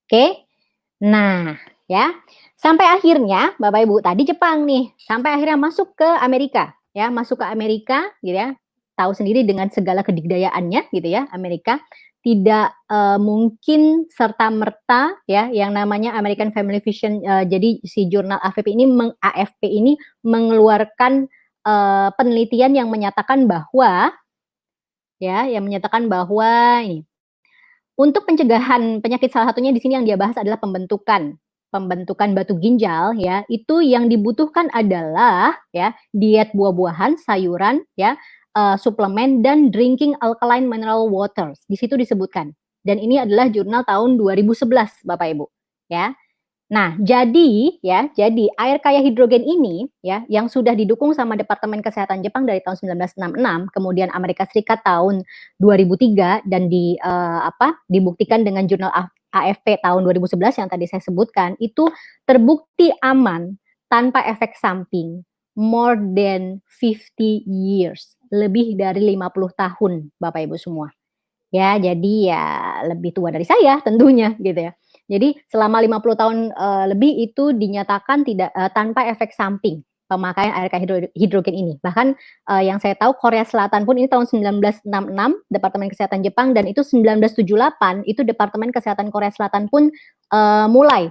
Oke, nah ya sampai akhirnya Bapak Ibu tadi Jepang nih, sampai akhirnya masuk ke Amerika ya, masuk ke Amerika gitu ya, tahu sendiri dengan segala kedikdayaannya gitu ya Amerika. Tidak mungkin serta-merta ya yang namanya American Family Vision, jadi si jurnal AFP ini mengeluarkan penelitian yang menyatakan bahwa ini untuk pencegahan penyakit, salah satunya di sini yang dia bahas adalah pembentukan batu ginjal ya, itu yang dibutuhkan adalah ya diet buah-buahan, sayuran ya, suplemen dan drinking alkaline mineral waters. Di situ disebutkan. Dan ini adalah jurnal tahun 2011 Bapak Ibu ya. Nah, jadi air kaya hidrogen ini ya yang sudah didukung sama Departemen Kesehatan Jepang dari tahun 1966, kemudian Amerika Serikat tahun 2003 dan dibuktikan dengan jurnal AFP tahun 2011 yang tadi saya sebutkan, itu terbukti aman tanpa efek samping more than 50 years, lebih dari 50 tahun Bapak Ibu semua. Ya, jadi ya lebih tua dari saya tentunya gitu ya. Jadi selama 50 tahun lebih itu dinyatakan tidak tanpa efek samping pemakaian air hidrogen ini. Bahkan yang saya tahu Korea Selatan pun ini tahun 1966 Departemen Kesehatan Jepang, dan itu 1978 itu Departemen Kesehatan Korea Selatan pun mulai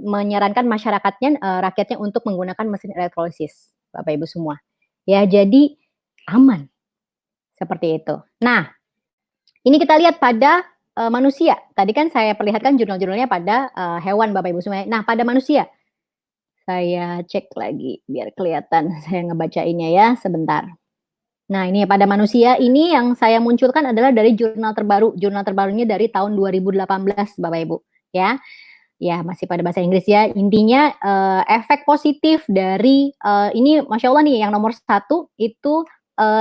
menyarankan masyarakatnya, rakyatnya untuk menggunakan mesin elektrolisis, Bapak Ibu semua. Ya, jadi aman. Seperti itu. Nah, ini kita lihat pada manusia. Tadi kan saya perlihatkan jurnal-jurnalnya pada hewan Bapak Ibu semua. Nah, pada manusia. Saya cek lagi biar kelihatan saya ngebacainnya ya, sebentar. Nah, ini pada manusia ini yang saya munculkan adalah dari jurnal terbaru. Jurnal terbarunya dari tahun 2018 Bapak Ibu, ya. Ya, masih pada bahasa Inggris ya. Intinya efek positif dari ini Masya Allah nih yang nomor 1 itu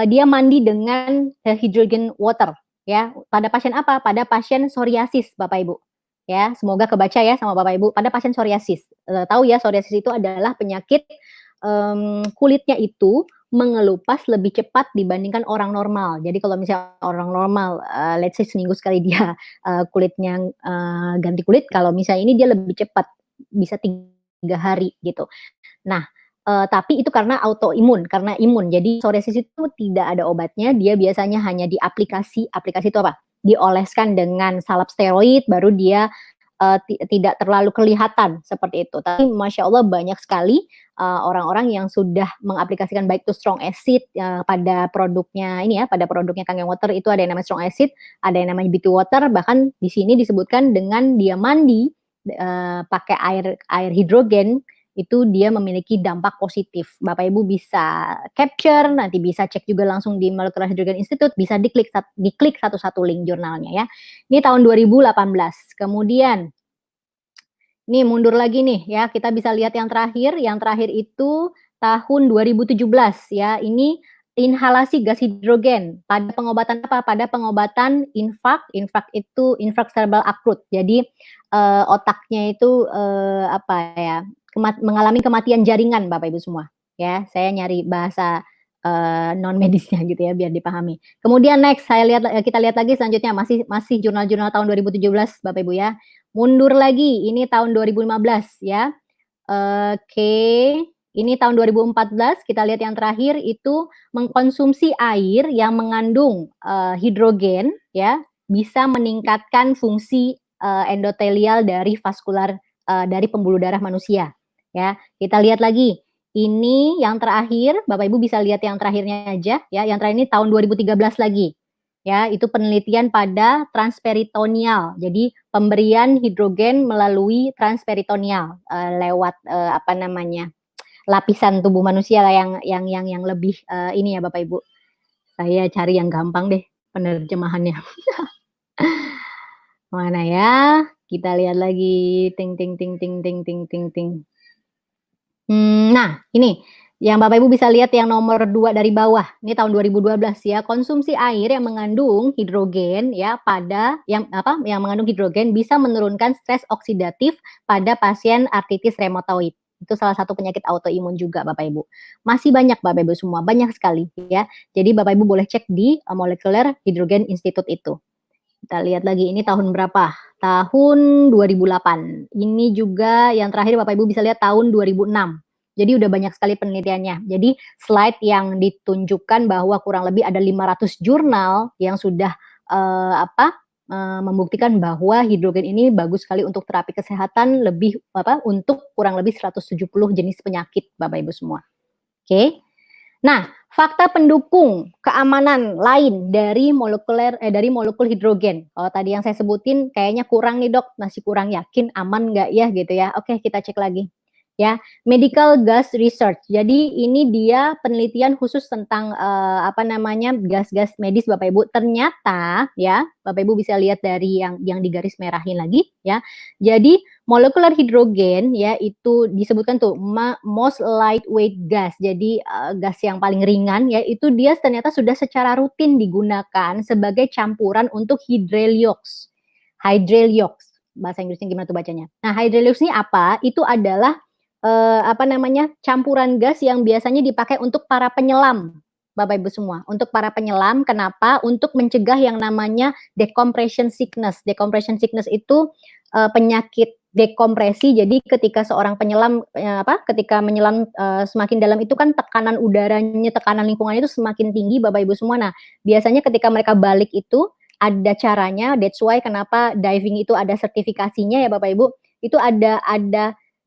dia mandi dengan hydrogen water. Ya, pada pasien apa? Pada pasien psoriasis, Bapak Ibu. Ya, semoga kebaca ya sama Bapak Ibu. Pada pasien psoriasis, tahu ya psoriasis itu adalah penyakit kulitnya itu mengelupas lebih cepat dibandingkan orang normal. Jadi kalau misalnya orang normal, let's say seminggu sekali dia kulitnya ganti kulit, kalau misalnya ini dia lebih cepat bisa 3 hari gitu. Nah, tapi itu karena autoimun, karena imun. Jadi psoriasis itu tidak ada obatnya, dia biasanya hanya di aplikasi. Aplikasi itu apa? Dioleskan dengan salep steroid, baru dia tidak terlalu kelihatan seperti itu. Tapi masya Allah banyak sekali orang-orang yang sudah mengaplikasikan baik itu strong acid pada produknya ini ya, pada produknya Kangen Water itu ada yang namanya strong acid, ada yang namanya Beauty Water, bahkan di sini disebutkan dengan dia mandi pakai air hidrogen itu dia memiliki dampak positif. Bapak Ibu bisa capture, nanti bisa cek juga langsung di Molecular Hydrogen Institute, bisa diklik satu-satu link jurnalnya ya. Ini tahun 2018. Kemudian ini mundur lagi nih ya, kita bisa lihat yang terakhir itu tahun 2017 ya. Ini inhalasi gas hidrogen pada pengobatan apa? Pada pengobatan infak itu infak cerebral acute. Jadi otaknya itu apa ya? Mengalami kematian jaringan Bapak Ibu semua. Ya, saya nyari bahasa non medisnya gitu ya biar dipahami. Kemudian next kita lihat lagi selanjutnya masih jurnal-jurnal tahun 2017 Bapak Ibu ya. Mundur lagi ini tahun 2015 ya. Oke, ini tahun 2014 kita lihat yang terakhir itu mengkonsumsi air yang mengandung hidrogen ya bisa meningkatkan fungsi endotelial dari vaskular dari pembuluh darah manusia ya. Kita lihat lagi. Ini yang terakhir, Bapak Ibu bisa lihat yang terakhirnya aja ya. Yang terakhir ini tahun 2013 lagi. Ya, itu penelitian pada transperitoneal. Jadi pemberian hidrogen melalui transperitoneal lewat apa namanya? Lapisan tubuh manusia lah yang lebih ini ya Bapak Ibu. Saya cari yang gampang deh penerjemahannya. Mana ya? Kita lihat lagi. Ting ting ting ting ting ting ting ting. Nah, ini yang Bapak Ibu bisa lihat yang nomor 2 dari bawah. Ini tahun 2012 ya. Konsumsi air yang mengandung hidrogen ya yang mengandung hidrogen bisa menurunkan stres oksidatif pada pasien artritis reumatoid. Itu salah satu penyakit autoimun juga Bapak Ibu. Masih banyak Bapak Ibu semua, banyak sekali ya. Jadi Bapak Ibu boleh cek di Molecular Hydrogen Institute itu. Kita lihat lagi ini tahun berapa? Tahun 2008. Ini juga yang terakhir Bapak Ibu bisa lihat tahun 2006. Jadi udah banyak sekali penelitiannya. Jadi slide yang ditunjukkan bahwa kurang lebih ada 500 jurnal yang sudah membuktikan bahwa hidrogen ini bagus sekali untuk terapi kesehatan untuk kurang lebih 170 jenis penyakit Bapak Ibu semua. Oke. Nah, fakta pendukung keamanan lain dari molekul hidrogen. Kalau tadi yang saya sebutin kayaknya kurang nih Dok, masih kurang yakin aman nggak ya gitu ya. Oke, kita cek lagi. Ya, medical gas research. Jadi ini dia penelitian khusus tentang gas-gas medis Bapak Ibu. Ternyata ya, Bapak Ibu bisa lihat dari yang digaris merahin lagi ya. Jadi molekular hidrogen ya itu disebutkan tuh most lightweight gas. Jadi gas yang paling ringan ya itu dia ternyata sudah secara rutin digunakan sebagai campuran untuk hydreliox. Hydreliox bahasa Inggrisnya gimana tuh bacanya? Nah, hydreliox ini apa? Itu adalah campuran gas yang biasanya dipakai untuk para penyelam. Bapak Ibu semua, untuk para penyelam, kenapa? Untuk mencegah yang namanya decompression sickness. Decompression sickness itu penyakit dekompresi. Jadi ketika seorang penyelam ketika menyelam semakin dalam itu kan tekanan udaranya, tekanan lingkungannya itu semakin tinggi Bapak Ibu semua. Nah, biasanya ketika mereka balik itu ada caranya. That's why kenapa diving itu ada sertifikasinya ya Bapak Ibu. Itu ada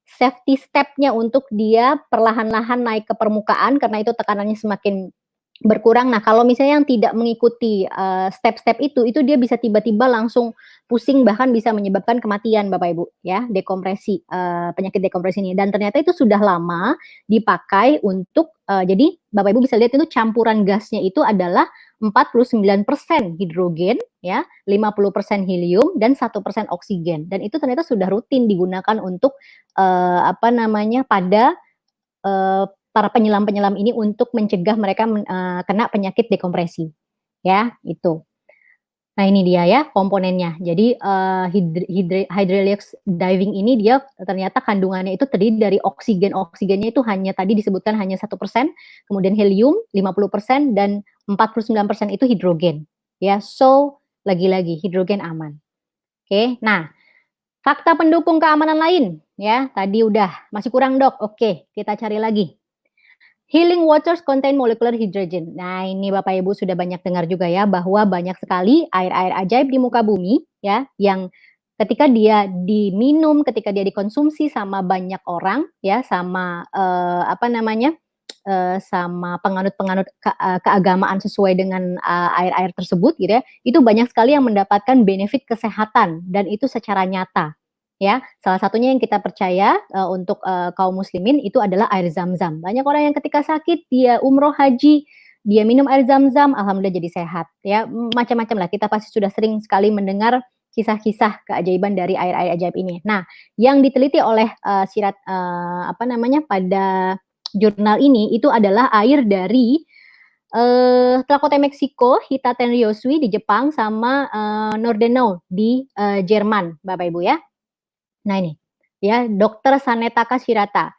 safety step-nya untuk dia perlahan-lahan naik ke permukaan karena itu tekanannya semakin berkurang. Nah, kalau misalnya yang tidak mengikuti step-step itu dia bisa tiba-tiba langsung pusing bahkan bisa menyebabkan kematian Bapak Ibu ya, dekompresi penyakit dekompresi ini. Dan ternyata itu sudah lama dipakai untuk jadi Bapak Ibu bisa lihat itu campuran gasnya itu adalah 49% hidrogen ya, 50% helium dan 1% oksigen. Dan itu ternyata sudah rutin digunakan untuk pada para penyelam-penyelam ini untuk mencegah mereka kena penyakit dekompresi. Ya, itu. Nah, ini dia ya komponennya. Jadi hydreliox diving ini dia ternyata kandungannya itu terdiri dari oksigen. Oksigennya itu tadi disebutkan hanya 1%, kemudian helium 50% dan 49% itu hidrogen. Ya, so lagi-lagi hidrogen aman. Oke. Nah, Fakta pendukung keamanan lain, ya. Tadi udah, masih kurang dok. Oke, kita cari lagi. Healing waters contain molecular hydrogen. Nah, ini Bapak Ibu sudah banyak dengar juga ya, bahwa banyak sekali air-air ajaib di muka bumi, ya, yang ketika dia diminum, ketika dia dikonsumsi sama banyak orang, ya, sama sama penganut-penganut keagamaan sesuai dengan air-air tersebut, gitu ya, itu banyak sekali yang mendapatkan benefit kesehatan dan itu secara nyata. Ya, salah satunya yang kita percaya untuk kaum muslimin itu adalah air zam-zam. Banyak orang yang ketika sakit dia umroh haji, dia minum air zam-zam, alhamdulillah jadi sehat. Ya, macam-macam lah. Kita pasti sudah sering sekali mendengar kisah-kisah keajaiban dari air-air ajaib ini. Nah, yang diteliti oleh pada jurnal ini itu adalah air dari Tlacote Meksiko, Hitatenryosui di Jepang, sama Nordenau di Jerman, Bapak Ibu ya. Nah ini, ya, Dr. Sanetaka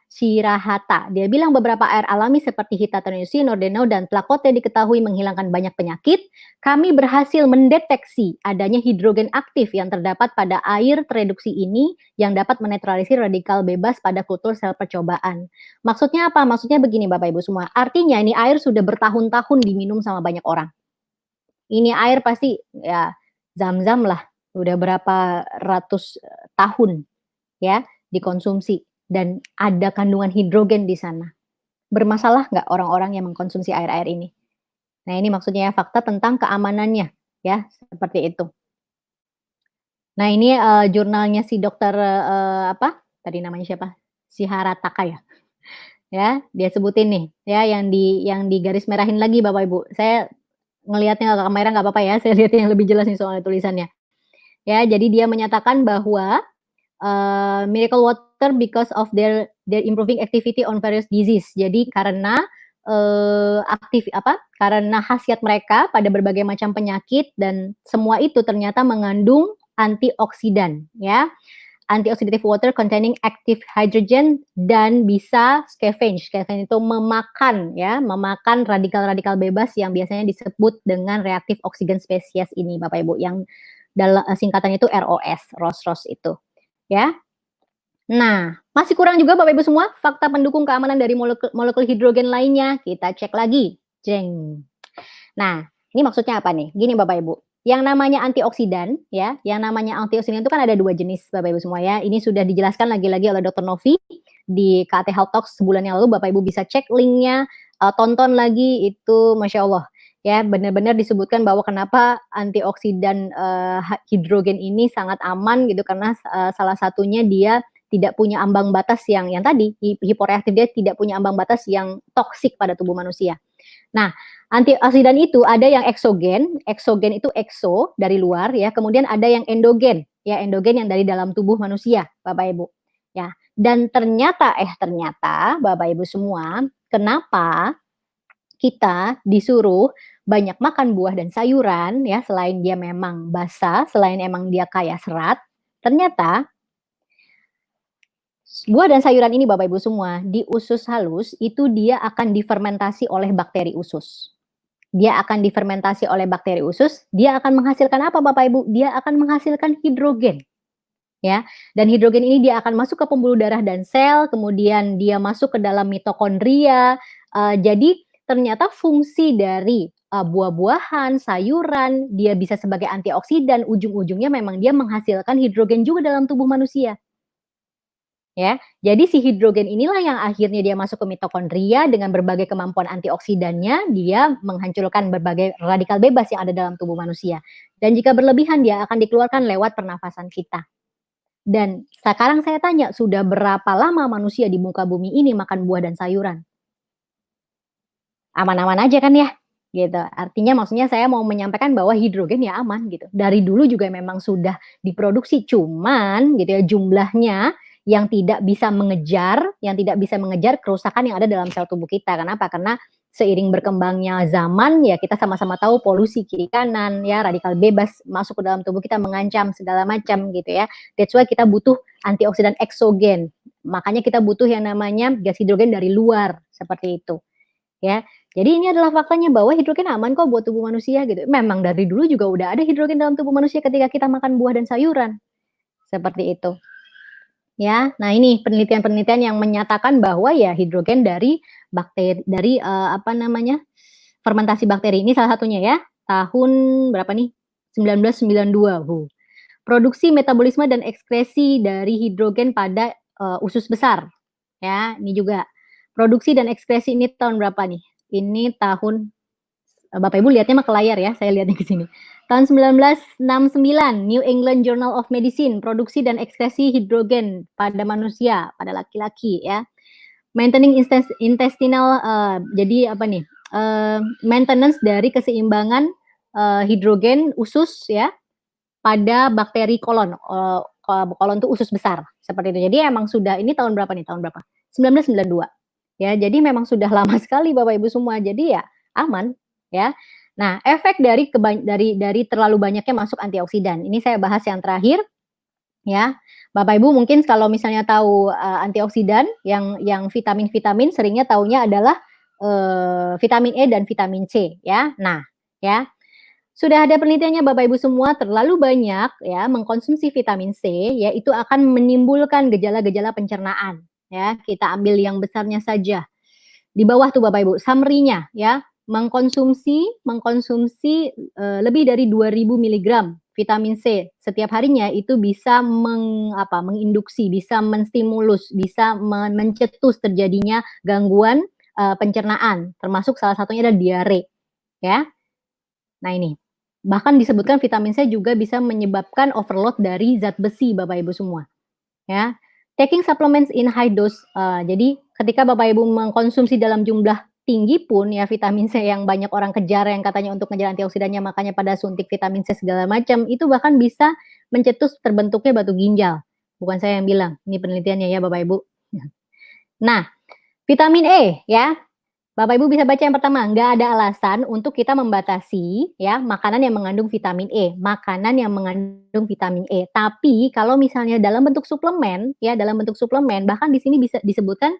Shirahata, dia bilang beberapa air alami seperti Hitatenryosui, Nordenau, dan Tlacote diketahui menghilangkan banyak penyakit. Kami berhasil mendeteksi adanya hidrogen aktif yang terdapat pada air tereduksi ini yang dapat menetralisir radikal bebas pada kultur sel percobaan. Maksudnya apa? Maksudnya begini Bapak Ibu semua, artinya ini air sudah bertahun-tahun diminum sama banyak orang. Ini air pasti ya zam-zam lah, udah berapa ratus tahun ya dikonsumsi dan ada kandungan hidrogen di sana. Bermasalah nggak orang-orang yang mengkonsumsi air-air ini? Nah ini maksudnya ya, fakta tentang keamanannya ya, seperti itu. Nah ini jurnalnya si dokter tadi namanya siapa? Si Harataka ya. Ya, dia sebutin nih ya yang di garis merahin lagi Bapak Ibu. Saya ngelihatnya ke kamera nggak apa-apa ya, saya lihat yang lebih jelas nih soalnya tulisannya. Ya, jadi dia menyatakan bahwa miracle water because of their improving activity on various disease. Jadi karena karena khasiat mereka pada berbagai macam penyakit dan semua itu ternyata mengandung antioksidan ya. Antioxidative water containing active hydrogen dan bisa scavenge. Scavenge itu memakan radikal-radikal bebas yang biasanya disebut dengan reaktif oksigen spesies ini Bapak Ibu, yang dalam singkatannya itu ROS, ROS itu. Ya. Nah, masih kurang juga Bapak Ibu semua fakta pendukung keamanan dari molekul hidrogen lainnya. Kita cek lagi. Jeng. Nah, ini maksudnya apa nih? Gini Bapak Ibu, yang namanya antioksidan ya, yang namanya antioksidan itu kan ada dua jenis Bapak Ibu semua ya. Ini sudah dijelaskan lagi-lagi oleh Dr. Novi di KT Health Talks sebulan yang lalu. Bapak Ibu bisa cek linknya, tonton lagi itu, Masya Allah. Ya, benar-benar disebutkan bahwa kenapa antioksidan hidrogen ini sangat aman gitu, karena salah satunya dia tidak punya ambang batas yang tadi hiporeaktif, dia tidak punya ambang batas yang toksik pada tubuh manusia. Nah, antioksidan itu ada yang eksogen itu ekso dari luar ya, kemudian ada yang endogen yang dari dalam tubuh manusia, Bapak Ibu. Ya, dan ternyata Bapak Ibu semua, kenapa kita disuruh banyak makan buah dan sayuran ya, selain dia memang basah, selain emang dia kaya serat, ternyata buah dan sayuran ini Bapak Ibu semua, di usus halus itu dia akan difermentasi oleh bakteri usus. Dia akan difermentasi oleh bakteri usus, dia akan menghasilkan apa Bapak Ibu? Dia akan menghasilkan hidrogen. Ya, dan hidrogen ini dia akan masuk ke pembuluh darah dan sel, kemudian dia masuk ke dalam mitokondria. Jadi ternyata fungsi dari buah-buahan, sayuran, dia bisa sebagai antioksidan, ujung-ujungnya memang dia menghasilkan hidrogen juga dalam tubuh manusia. Ya, jadi si hidrogen inilah yang akhirnya dia masuk ke mitokondria dengan berbagai kemampuan antioksidannya, dia menghancurkan berbagai radikal bebas yang ada dalam tubuh manusia. Dan jika berlebihan dia akan dikeluarkan lewat pernafasan kita. Dan sekarang saya tanya, sudah berapa lama manusia di muka bumi ini makan buah dan sayuran? Aman-aman aja kan ya? Gitu. Artinya maksudnya saya mau menyampaikan bahwa hidrogen ya aman gitu. Dari dulu juga memang sudah diproduksi, cuman gitu ya jumlahnya yang tidak bisa mengejar kerusakan yang ada dalam sel tubuh kita. Kenapa? Karena seiring berkembangnya zaman ya kita sama-sama tahu polusi kiri kanan ya, radikal bebas masuk ke dalam tubuh kita mengancam segala macam gitu ya. That's why kita butuh antioksidan eksogen. Makanya kita butuh yang namanya gas hidrogen dari luar seperti itu. Ya. Jadi ini adalah faktanya bahwa hidrogen aman kok buat tubuh manusia gitu. Memang dari dulu juga udah ada hidrogen dalam tubuh manusia ketika kita makan buah dan sayuran. seperti itu. Ya, nah ini penelitian-penelitian yang menyatakan bahwa ya hidrogen dari bakteri, dari fermentasi bakteri ini salah satunya ya, tahun berapa nih? 1992. Produksi, metabolisme dan ekskresi dari hidrogen pada usus besar. Ya, ini juga produksi dan ekskresi ini tahun berapa nih? Ini tahun Bapak Ibu lihatnya mah ke layar ya, saya lihatnya ke sini. Tahun 1969, New England Journal of Medicine, produksi dan ekskresi hidrogen pada manusia, pada laki-laki ya. Maintaining intestinal, jadi apa nih? Maintenance dari keseimbangan hidrogen usus ya pada bakteri kolon. Kolon itu usus besar seperti itu. Jadi emang sudah, ini tahun berapa nih? Tahun berapa? 1992. Ya, jadi memang sudah lama sekali Bapak Ibu semua. Jadi ya aman ya. Nah, efek dari terlalu banyaknya masuk antioksidan. Ini saya bahas yang terakhir ya. Bapak Ibu mungkin kalau misalnya tahu antioksidan yang vitamin-vitamin seringnya taunya adalah vitamin E dan vitamin C ya. Nah, ya. Sudah ada penelitiannya Bapak Ibu semua, terlalu banyak ya mengkonsumsi vitamin C ya itu akan menimbulkan gejala-gejala pencernaan ya. Kita ambil yang besarnya saja. Di bawah tuh Bapak Ibu, summary-nya ya, mengkonsumsi lebih dari 2000 mg vitamin C setiap harinya itu bisa menginduksi, bisa menstimulus, bisa mencetus terjadinya gangguan pencernaan, termasuk salah satunya adalah diare ya. Nah ini, bahkan disebutkan vitamin C juga bisa menyebabkan overload dari zat besi Bapak Ibu semua. Ya. Taking supplements in high dose, jadi ketika Bapak Ibu mengkonsumsi dalam jumlah tinggi pun ya vitamin C yang banyak orang kejar yang katanya untuk ngejar antioksidannya makanya pada suntik vitamin C segala macam, itu bahkan bisa mencetus terbentuknya batu ginjal. Bukan saya yang bilang, ini penelitiannya ya Bapak Ibu. Nah, vitamin E ya, Bapak Ibu bisa baca yang pertama, nggak ada alasan untuk kita membatasi ya makanan yang mengandung vitamin E, makanan yang mengandung vitamin E. Tapi kalau misalnya dalam bentuk suplemen, ya dalam bentuk suplemen, bahkan di sini bisa disebutkan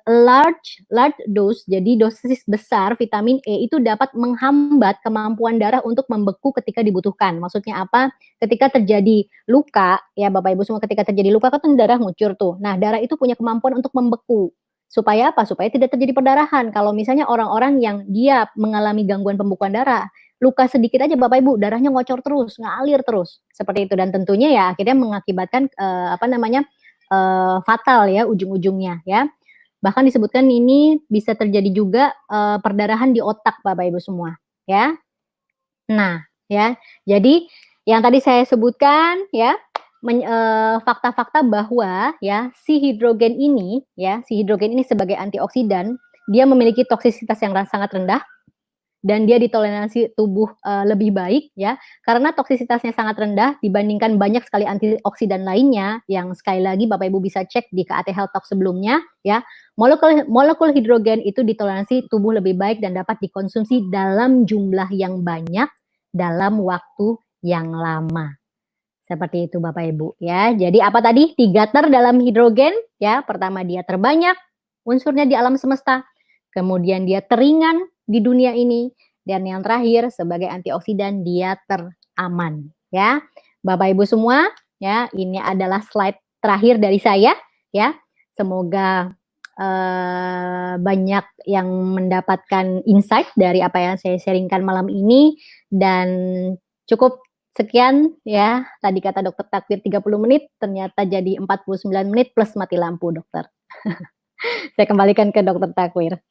large dose, jadi dosis besar vitamin E itu dapat menghambat kemampuan darah untuk membeku ketika dibutuhkan. Maksudnya apa? Ketika terjadi luka, ya Bapak Ibu semua, ketika terjadi luka kan darah ngucur tuh. Nah, darah itu punya kemampuan untuk membeku. Supaya apa? Supaya tidak terjadi perdarahan. Kalau misalnya orang-orang yang dia mengalami gangguan pembekuan darah, luka sedikit aja Bapak Ibu, darahnya ngocor terus, ngalir terus. Seperti itu. Dan tentunya ya akhirnya mengakibatkan fatal ya ujung-ujungnya ya. Bahkan disebutkan ini bisa terjadi juga perdarahan di otak Bapak Ibu semua ya. Nah, ya. Jadi yang tadi saya sebutkan ya, fakta-fakta bahwa ya si hidrogen ini sebagai antioksidan, dia memiliki toksisitas yang sangat rendah dan dia ditoleransi tubuh lebih baik ya, karena toksisitasnya sangat rendah dibandingkan banyak sekali antioksidan lainnya yang sekali lagi Bapak Ibu bisa cek di KAT Health Talk sebelumnya ya. Molekul hidrogen itu ditoleransi tubuh lebih baik dan dapat dikonsumsi dalam jumlah yang banyak dalam waktu yang lama. Seperti itu Bapak Ibu ya. Jadi apa tadi? 3 ter dalam hidrogen ya. Pertama dia terbanyak unsurnya di alam semesta. Kemudian dia teringan di dunia ini. Dan yang terakhir sebagai antioksidan dia teraman ya. Bapak Ibu semua ya, ini adalah slide terakhir dari saya ya. Semoga banyak yang mendapatkan insight dari apa yang saya sharingkan malam ini dan cukup sekian ya, tadi kata Dokter Takwir 30 menit, ternyata jadi 49 menit plus mati lampu dokter. Saya kembalikan ke Dokter Takwir.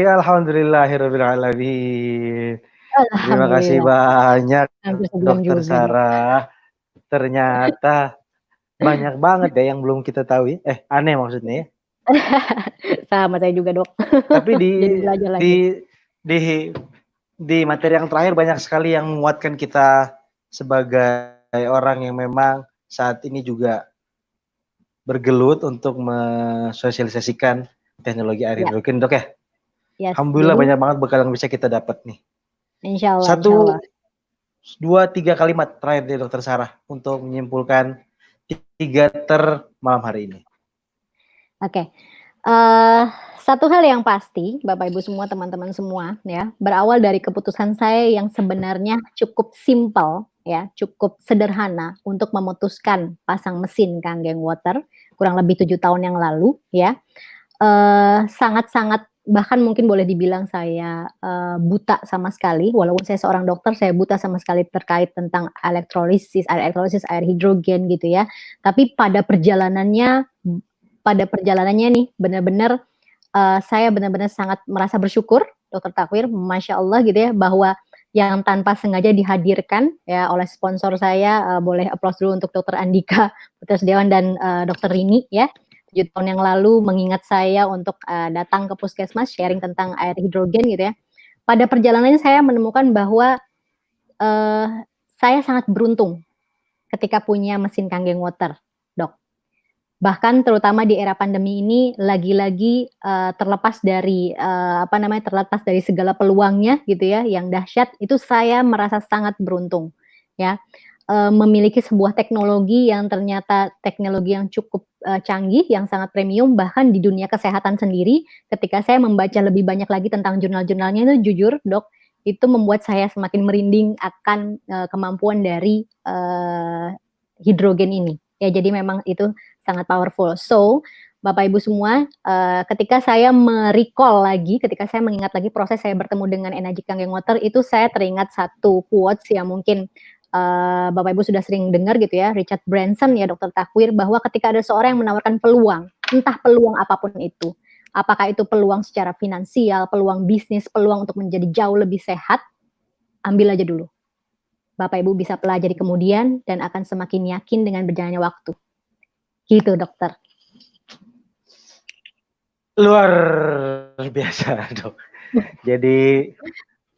Alhamdulillahirrahmanirrahim. Terima kasih banyak Dokter Sarah. Ternyata banyak banget ya yang belum kita tahu ya. Aneh maksudnya ya. Sama saya juga dok. Tapi di materi yang terakhir banyak sekali yang menguatkan kita sebagai orang yang memang saat ini juga bergelut untuk mensosialisasikan teknologi air hidrogen dok ya. Yes, alhamdulillah banyak banget bekal yang bisa kita dapat nih. Insya Allah. 1, 2, 3 kalimat terakhir dari Dokter Sarah untuk menyimpulkan 3 ter malam hari ini. Oke. Uh, Satu hal yang pasti, Bapak Ibu semua, teman-teman semua, ya, berawal dari keputusan saya yang sebenarnya cukup simpel, ya, cukup sederhana untuk memutuskan pasang mesin Kangen Water kurang lebih 7 tahun yang lalu, ya. Sangat-sangat bahkan mungkin boleh dibilang saya buta sama sekali, walaupun saya seorang dokter, saya buta sama sekali terkait tentang elektrolisis, air hidrogen gitu ya. Tapi pada perjalanannya nih benar-benar saya benar-benar sangat merasa bersyukur, Dokter Takwir, Masya Allah gitu ya, bahwa yang tanpa sengaja dihadirkan ya oleh sponsor saya, boleh applause dulu untuk Dokter Andika Putra Setiawan dan Dokter Rini ya, 7 tahun yang lalu mengingat saya untuk datang ke puskesmas sharing tentang air hidrogen gitu ya. Pada perjalanannya saya menemukan bahwa uh, saya sangat beruntung ketika punya mesin Kangen Water, Dok. Bahkan terutama di era pandemi ini lagi-lagi terlepas dari terlepas dari segala peluangnya gitu ya yang dahsyat, itu saya merasa sangat beruntung ya, memiliki sebuah teknologi yang ternyata teknologi yang cukup canggih, yang sangat premium, bahkan di dunia kesehatan sendiri ketika saya membaca lebih banyak lagi tentang jurnal-jurnalnya itu jujur Dok, itu membuat saya semakin merinding akan kemampuan dari hidrogen ini. Ya jadi memang itu sangat powerful. So, Bapak Ibu semua, ketika saya merecall lagi, ketika saya mengingat lagi proses saya bertemu dengan Energy Kangen Water, itu saya teringat satu quotes yang mungkin Bapak Ibu sudah sering dengar gitu ya, Richard Branson ya, Dokter Takwir, bahwa ketika ada seorang yang menawarkan peluang, entah peluang apapun itu, apakah itu peluang secara finansial, peluang bisnis, peluang untuk menjadi jauh lebih sehat, ambil aja dulu. Bapak Ibu bisa pelajari kemudian dan akan semakin yakin dengan berjalannya waktu. Gitu, dokter. Luar biasa, Dok. Jadi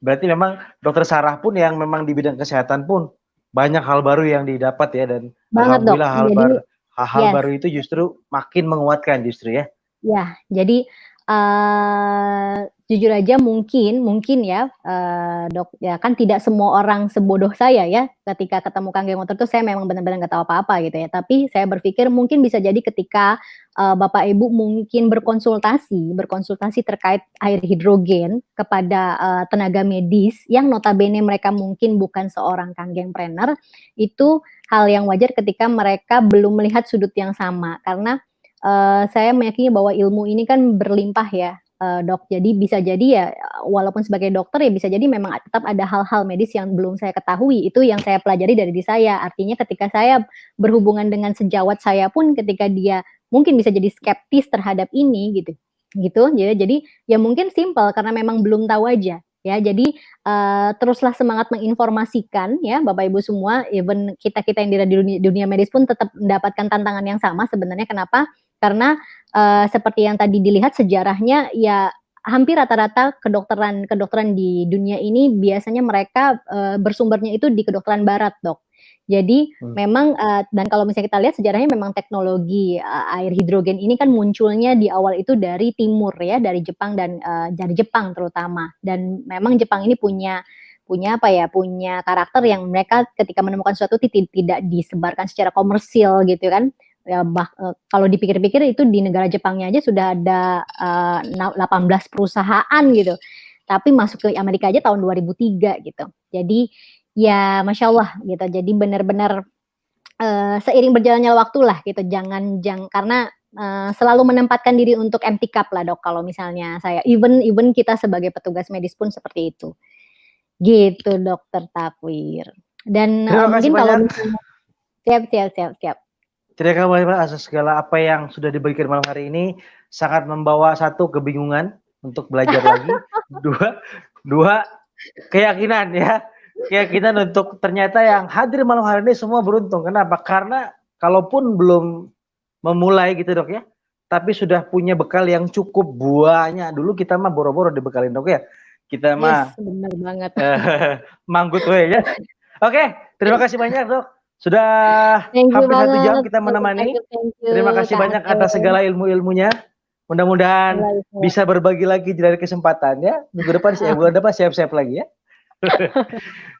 berarti memang Dokter Sarah pun yang memang di bidang kesehatan pun banyak hal baru yang didapat ya, dan banget, alhamdulillah Dok. hal baru itu justru makin menguatkan justru ya. Ya, jadi jujur aja mungkin ya Dok, ya kan tidak semua orang sebodoh saya ya, ketika ketemu Kangen Water tuh saya memang benar-benar nggak tahu apa-apa gitu ya, tapi saya berpikir mungkin bisa jadi ketika Bapak Ibu mungkin berkonsultasi terkait air hidrogen kepada tenaga medis yang notabene mereka mungkin bukan seorang Kangenpreneur, itu hal yang wajar ketika mereka belum melihat sudut yang sama, karena saya meyakini bahwa ilmu ini kan berlimpah ya, Dok. Jadi bisa jadi ya, walaupun sebagai dokter ya bisa jadi memang tetap ada hal-hal medis yang belum saya ketahui. Itu yang saya pelajari dari diri saya. Artinya ketika saya berhubungan dengan sejawat saya pun ketika dia mungkin bisa jadi skeptis terhadap ini gitu. Jadi ya mungkin simpel karena memang belum tahu aja. Ya, jadi teruslah semangat menginformasikan ya Bapak Ibu semua, even kita-kita yang di dunia medis pun tetap mendapatkan tantangan yang sama sebenarnya. Kenapa? Karena seperti yang tadi dilihat sejarahnya ya hampir rata-rata kedokteran di dunia ini biasanya mereka bersumbernya itu di kedokteran barat, Dok. Jadi memang dan kalau misalnya kita lihat sejarahnya memang teknologi air hidrogen ini kan munculnya di awal itu dari timur ya, dari Jepang dan dari Jepang terutama. Dan memang Jepang ini punya karakter yang mereka ketika menemukan sesuatu tidak disebarkan secara komersil gitu kan. Ya, kalau dipikir-pikir itu di negara Jepangnya aja sudah ada 18 perusahaan gitu, tapi masuk ke Amerika aja tahun 2003 gitu. Jadi ya Masya Allah gitu, jadi benar-benar seiring berjalannya waktu lah gitu, jangan karena selalu menempatkan diri untuk empty cup lah Dok, kalau misalnya saya even kita sebagai petugas medis pun seperti itu gitu Dokter Takwir. Dan mungkin kalau misalnya siap. Terima kasih banyak atas segala apa yang sudah diberikan malam hari ini. Sangat membawa satu kebingungan untuk belajar lagi, dua keyakinan ya, keyakinan untuk ternyata yang hadir malam hari ini semua beruntung. Kenapa? Karena kalaupun belum memulai gitu Dok ya, tapi sudah punya bekal yang cukup banyak. Dulu kita mah boro-boro dibekalin Dok ya. Kita mah benar banget. manggut we ya. Oke, terima kasih banyak Dok. Sudah hampir 1 jam kita menemani. Terima kasih banyak atas segala ilmu-ilmunya. Mudah-mudahan bisa berbagi lagi di lain kesempatan ya. Minggu depan bulan depan siap-siap lagi ya.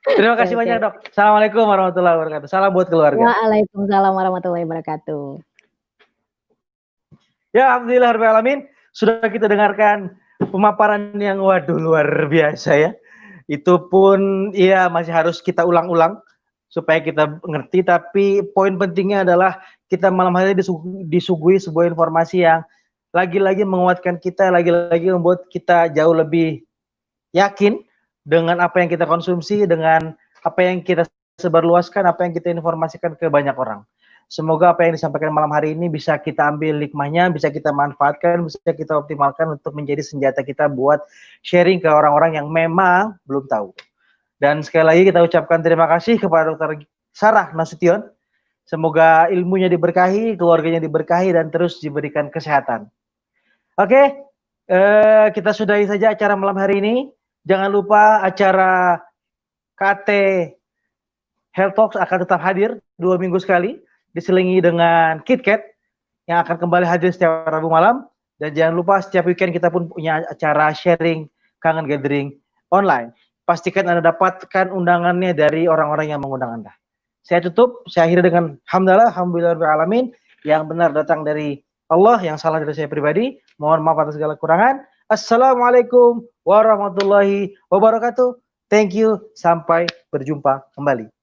Terima kasih banyak Dok. Assalamualaikum warahmatullahi wabarakatuh. Salam buat keluarga. Waalaikumsalam warahmatullahi wabarakatuh. Ya, alhamdulillah rabbil alamin. sudah kita dengarkan pemaparan yang waduh luar biasa ya. Itu pun ya masih harus kita ulang-ulang supaya kita ngerti, tapi poin pentingnya adalah kita malam hari ini disuguhi sebuah informasi yang lagi-lagi menguatkan kita, lagi-lagi membuat kita jauh lebih yakin dengan apa yang kita konsumsi, dengan apa yang kita sebarluaskan, apa yang kita informasikan ke banyak orang. Semoga apa yang disampaikan malam hari ini bisa kita ambil hikmahnya, bisa kita manfaatkan, bisa kita optimalkan untuk menjadi senjata kita buat sharing ke orang-orang yang memang belum tahu. Dan sekali lagi kita ucapkan terima kasih kepada Dr. Sarah Nasution. Semoga ilmunya diberkahi, keluarganya diberkahi, dan terus diberikan kesehatan. Oke, kita sudahi saja acara malam hari ini. Jangan lupa acara KT Health Talks akan tetap hadir 2 minggu sekali, diselingi dengan KitKat yang akan kembali hadir setiap Rabu malam. Dan jangan lupa setiap weekend kita pun punya acara sharing kangen gathering online. Pastikan Anda dapatkan undangannya dari orang-orang yang mengundang Anda. Saya tutup, saya akhiri dengan alhamdulillahirrahmanirrahim, yang benar datang dari Allah, yang salah dari saya pribadi. Mohon maaf atas segala kekurangan. Assalamualaikum warahmatullahi wabarakatuh. Thank you, sampai berjumpa kembali.